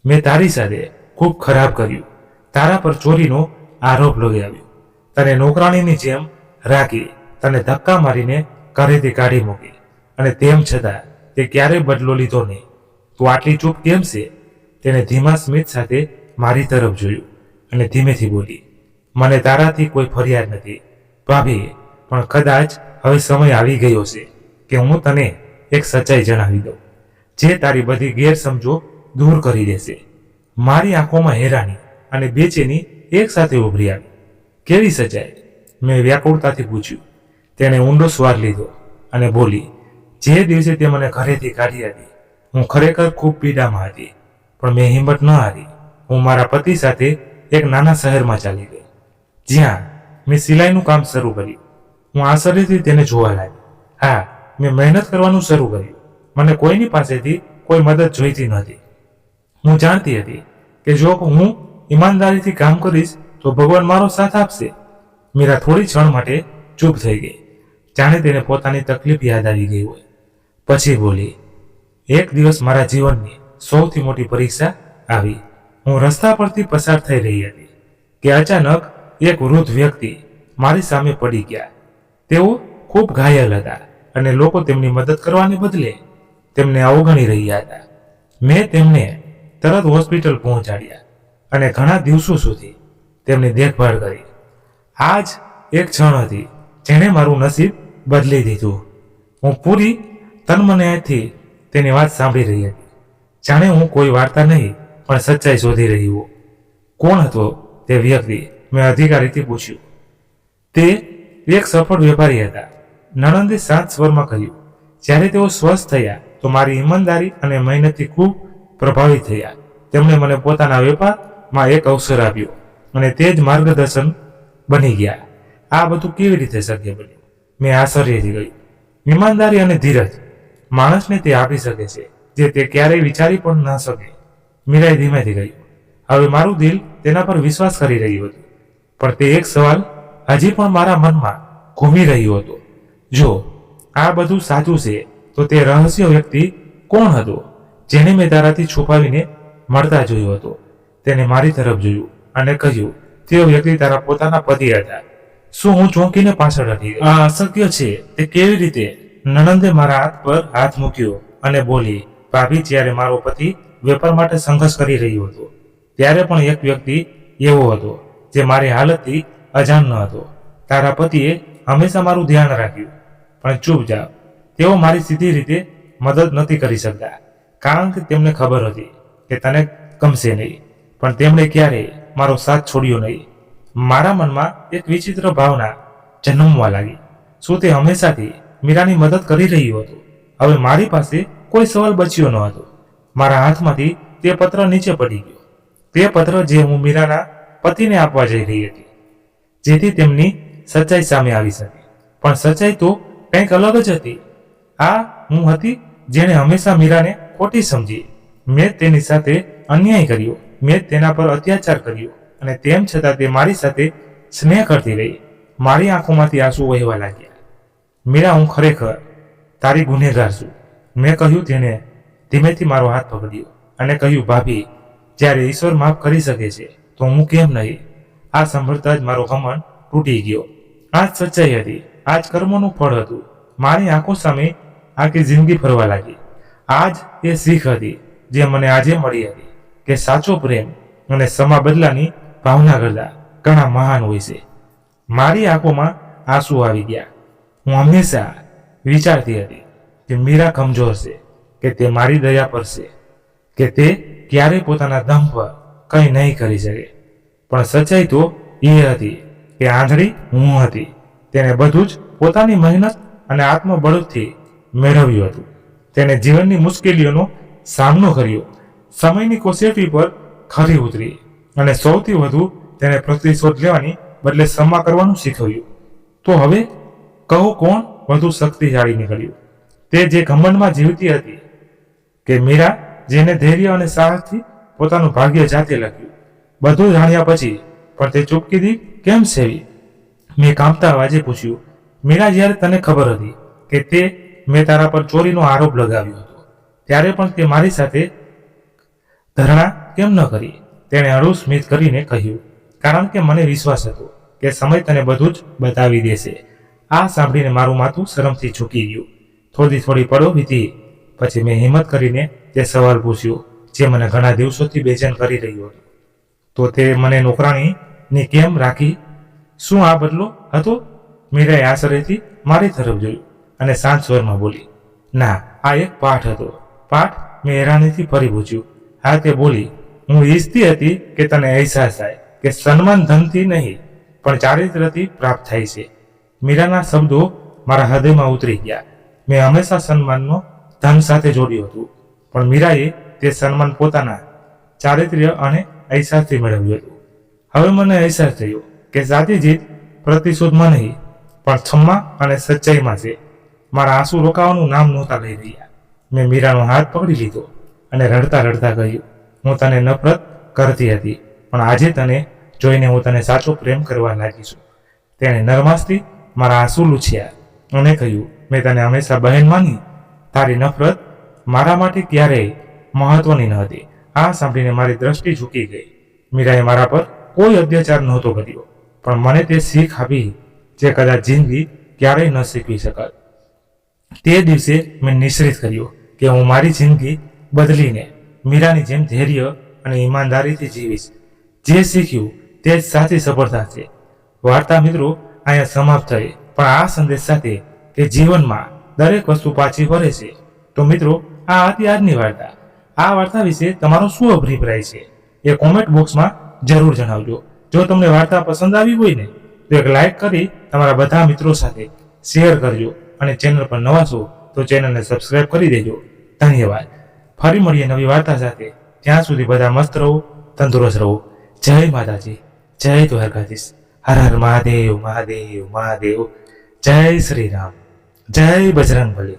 મેં તારી સાથે ખૂબ ખરાબ કર્યું. તારા પર ચોરીનો આરોપ લગાવ્યો. તને નોકરાણીની જેમ રાખી, તને ધક્કા મારીને ઘરેથી કાઢી મૂકી, અને તેમ છતાં તે ક્યારેય બદલો લીધો નહીં. તું આટલી ચૂપ કેમ છે? તેને ધીમા સ્મિત સાથે મારી તરફ જોયું અને ધીમેથી બોલી, મને તારાથી કોઈ ફરિયાદ નથી ભાભી, પણ કદાચ હવે સમય આવી ગયો છે કે હું તને એક સચ્ચાઈ જણાવી દઉં, જે તારી બધી ગેરસમજો દૂર કરી દેશે. મારી આંખોમાં હેરાની અને બેચેની એક સાથે ઉભરી આવી. કેવી સચ્ચાઈ? મેં વ્યાકુળતાથી પૂછ્યું. તેણે ઊંડો શ્વાસ લીધો અને બોલી, જે દિવસે તે મને ઘરેથી કાઢી હતી, હું ખરેખર ખૂબ પીડામાં હતી, પણ મેં હિંમત ન હારી. હું મારા પતિ સાથે એક નાના શહેરમાં ચાલી ગઈ, જ્યાં મેં સિલાઈનું કામ શરૂ કર્યું. હું આશ્ચર્યથી તેને જોવા લાગી. હા, મેં મહેનત કરવાનું શરૂ કર્યું. મને કોઈની પાસેથી કોઈ મદદ જોઈતી નહોતી. હું જાણતી હતી કે જો હું ઈમાનદારીથી કામ કરીશ તો ભગવાન મારો સાથ આપશે. મીરા થોડી ક્ષણ માટે ચૂપ થઈ ગઈ, જાણે તેને પોતાની તકલીફ યાદ આવી ગઈ હોય. પછી બોલી, એક દિવસ મારા જીવનની સૌથી મોટી પરીક્ષા આવી. હું રસ્તા પરથી પસાર થઈ રહી હતી કે અચાનક એક વૃદ્ધ વ્યક્તિ મારી સામે પડી ગયા. તેઓ ખૂબ ઘાયલ હતા અને લોકો તેમની મદદ કરવાને બદલે તેમને અવગણી રહ્યા હતા. મેં તેમને તરત હોસ્પિટલ પહોંચાડ્યા અને ઘણા દિવસો સુધી તેમની દેખભાળ કરી. આ જ એક ક્ષણ હતી જેણે મારું નસીબ બદલી દીધું. હું પૂરી તન્મનથી તેની વાત સાંભળી રહી હતી, જાણે હું કોઈ વાર્તા નહીં પણ સચ્ચાઈ શોધી રહી હોઉં. કોણ હતો તે વ્યક્તિ? મેં અધિકારીથી પૂછ્યું. તે એક સફળ વેપારી હતા. નણંદે શાંત સ્વરમાં કહ્યું. જ્યારે તેઓ સ્વસ્થ થયા તો મારી ઈમાનદારી અને મહેનતથી ખૂબ પ્રભાવિત થયા. તેમણે મને પોતાના વેપારમાં એક અવસર આપ્યો અને તે જ માર્ગદર્શન બની ગયા. આ બધું કેવી રીતે શક્ય બન્યું? મેં આશ્ચર્યથી કહ્યું. ઈમાનદારી અને ધીરજ માણસને તે આપી શકે છે જે તે ક્યારેય વિચારી પણ ન શકે. મીરાએ ધીમેથી કહ્યું. હવે મારું દિલ તેના પર વિશ્વાસ કરી રહ્યું હતું, પણ તે એક સવાલ હજી પણ મારા મનમાં ઘૂમી રહ્યો હતો. જો આ બધું સાચું છે તો તે રહસ્ય વ્યક્તિ કોણ હતો જેને મેં તારાથી છુપાવીને મળતા જોયો હતો? તેને મારી તરફ જોયું અને કહ્યું, તે વ્યક્તિ તારા પોતાના પતિ હતા. શું હું ચોંકીને પાછળ હટી ગઈ? આ અશક્ય છે. તે કેવી રીતે? નણંદે મારા હાથ પર હાથ મૂક્યો અને બોલી, ભાભી, જ્યારે મારો પતિ વેપાર માટે સંઘર્ષ કરી રહ્યો હતો ત્યારે પણ એક વ્યક્તિ એવો હતો જે મારી હાલતથી અજાણ ન હતો. તારા પતિએ હંમેશા મારું ધ્યાન રાખ્યું, પણ ચૂપચાપ. તેઓ મારી સીધી રીતે મદદ નથી કરી શકતા કારણ કે તેમને ખબર હતી કે તને ગમશે નહીં, પણ તેમણે ક્યારેય મારો સાથ છોડ્યો નહીં. મારા મનમાં એક વિચિત્ર ભાવના જન્મવા લાગી. શું તે હંમેશાથી મીરાની મદદ કરી રહ્યો હતો? હવે મારી પાસે કોઈ સવાલ બચ્યો ન હતો. મારા હાથમાંથી તે પત્ર નીચે પડી ગયો. તે પત્ર જે હું મીરાના પતિને આપવા જઈ રહી હતી, જેથી તેમની સચ્ચાઈ સામે આવી શકે. પણ સચ્ચાઈ તો કંઈક અલગ જ હતી. આ હું હતી જેણે હંમેશા મીરાને ખોટી સમજી. મેં તેની સાથે અન્યાય કર્યો. મેં તેના પર અત્યાચાર કર્યો અને તેમ છતાં તે મારી સાથે સ્નેહ કરતી રહી. મારી આંખોમાંથી આંસુ વહેવા લાગ્યા. મીરા, હું ખરેખર તારી ગુનેગાર છું. મેં કહ્યું. તેણે ધીમેથી મારો હાથ પકડ્યો અને કહ્યું, ભાભી, જ્યારે ઈશ્વર માફ કરી શકે છે તો હું કેમ નહીં? આ સાંભળતા જ મારો ઘમંડ તૂટી ગયો. આ જ સચ્ચાઈ હતી, આ જ કર્મોનું ફળ હતું. મારી આંખો સામે આખી જિંદગી ફરવા લાગી. આ જ એ શીખ હતી જે મને આજે મળી હતી કે સાચો પ્રેમ અને સમા બદલાની ભાવના કરતા ઘણા મહાન હોય છે. મારી આંખોમાં આંસુ આવી ગયા. હું હંમેશા વિચારતી હતી કે મીરા કમજોર છે, કે તે મારી દયા પર છે, કે તે ક્યારેય પોતાના દમ પર કંઈ નહીં કરી શકે. પણ સચ્ચાઈ તો એ હતી કે આંધળી હું હતી. તેને બધું જ પોતાની મહેનત અને આત્મબળથી મેળવ્યું હતું. તેને જીવનની મુશ્કેલીઓનો સામનો કર્યો, સમયની કસોટી પર ખરી ઉતરી અને સૌથી વધુ તેને પ્રતિશોધ લેવાની બદલે ક્ષમા કરવાનું શીખવ્યું. તો હવે કહો, કોણ વધુ શક્તિશાળી નીકળ્યું? તે જે ઘમંડમાં જીવતી હતી કે મીરા, જેને ધૈર્ય અને સાહસથી પોતાનું ભાગ્ય જાતે લખ્યું? બધું જાણ્યા પછી પણ તે ચૂપકીથી કેમ સેવી? મેં કાંપતા અવાજે પૂછ્યું, મીરા, જ્યારે તને ખબર હતી કે મેં તારા પર ચોરીનો આરોપ લગાવ્યો હતો, ત્યારે પણ તે મારી સાથે ધરણા કેમ ન કરી? તેણે હળવું સ્મિત કરીને કહ્યું, કારણ કે મને વિશ્વાસ હતો કે સમય તને બધું જ બતાવી દેશે. આ સાંભળીને મારું માથું શરમથી ઝૂકી ગયું. થોડી પળો વીતી પછી મેં હિંમત કરીને તે સવાલ પૂછ્યો જે મને ઘણા દિવસોથી બેચેન કરી રહ્યો હતો. તો તે મને નોકરાણીની કેમ રાખી? શું આ બદલો હતો? મીરાએ આશ્ચર્યથી મારી તરફ જોયું અને શાંત સ્વરમાં બોલી, ના, આ એક પાઠ હતો. પાઠ? મેં હેરાનીથી ફરી પૂછ્યું. હા, તે બોલી, હું ઈચ્છતી હતી કે તને અહેસાસ થાય કે સન્માન ધનથી નહીં પણ ચારિત્રથી પ્રાપ્ત થાય છે. મીરાના શબ્દો મારા હૃદયમાં ઉતરી ગયા. મેં હંમેશા સન્માનનો ધન સાથે જોડ્યું હતું, પણ મીરાએ તે સન્માન પોતાના ચારિત્ર્ય અને અહેસાસથી મેળવ્યું હતું. હવે મને અહેસાસ થયો કે સાચી જીત પ્રતિશોધમાં નહીં પણ ક્ષમા અને સચ્ચાઈમાં છે. મારા આંસુ રોકાવાનું નામ નહોતા લઈ રહ્યા. મેં મીરાનો હાથ પકડી લીધો અને રડતા રડતા કહ્યું, હું તને નફરત કરતી હતી, પણ આજે તને જોઈને હું તને સાચો પ્રેમ કરવા લાગી છું. તેણે નરમાશથી મારા આંસુ લૂછ્યા અને કહ્યું, મેં તને હંમેશા બહેન માની. તારી નફરત મારા માટે ક્યારેય મહત્વની ન હતી. આ સાંભળીને મારી દ્રષ્ટિ ઝૂકી ગઈ. મીરાએ મારા પર કોઈ અત્યાચાર નહોતો કર્યો, પણ મને તે શીખ આપી જે કદાચ જિંદગી ક્યારેય ન શીખવી શકત. તે દિવસે મેં નિશ્ચિત કર્યો કે હું મારી જિંદગી બદલીને મીરાની જેમ ધૈર્ય અને ઈમાનદારીથી જીવીશ. જે શીખ્યું તે જ સાચી સફળતા છે. વાર્તા મિત્રો અહીંયા સમાપ્ત થઈ, પણ આ સંદેશ સાથે કે જીવનમાં દરેક વસ્તુ પાછી ફરે છે. તો મિત્રો, આ હતી આજની વાર્તા. આ વાર્તા વિશે તમારો શું અભિપ્રાય છે એ કોમેન્ટ બોક્સમાં જરૂર જણાવજો. જો તમને વાર્તા પસંદ આવી હોય ને તો એક લાઈક કરી તમારા બધા મિત્રો સાથે શેર કરજો અને ચેનલ પર નવા છો તો ચેનલને સબસ્ક્રાઇબ કરી દેજો. ધન્યવાદ. ફરી મળીએ નવી વાર્તા સાથે. ત્યાં સુધી બધા મસ્ત રહો, તંદુરસ્ત રહો. જય માતાજી, જય દ્વારકાધીશ. હર હર મહાદેવ, મહાદેવ, મહાદેવ. જય શ્રી રામ, જય બજરંગબલી.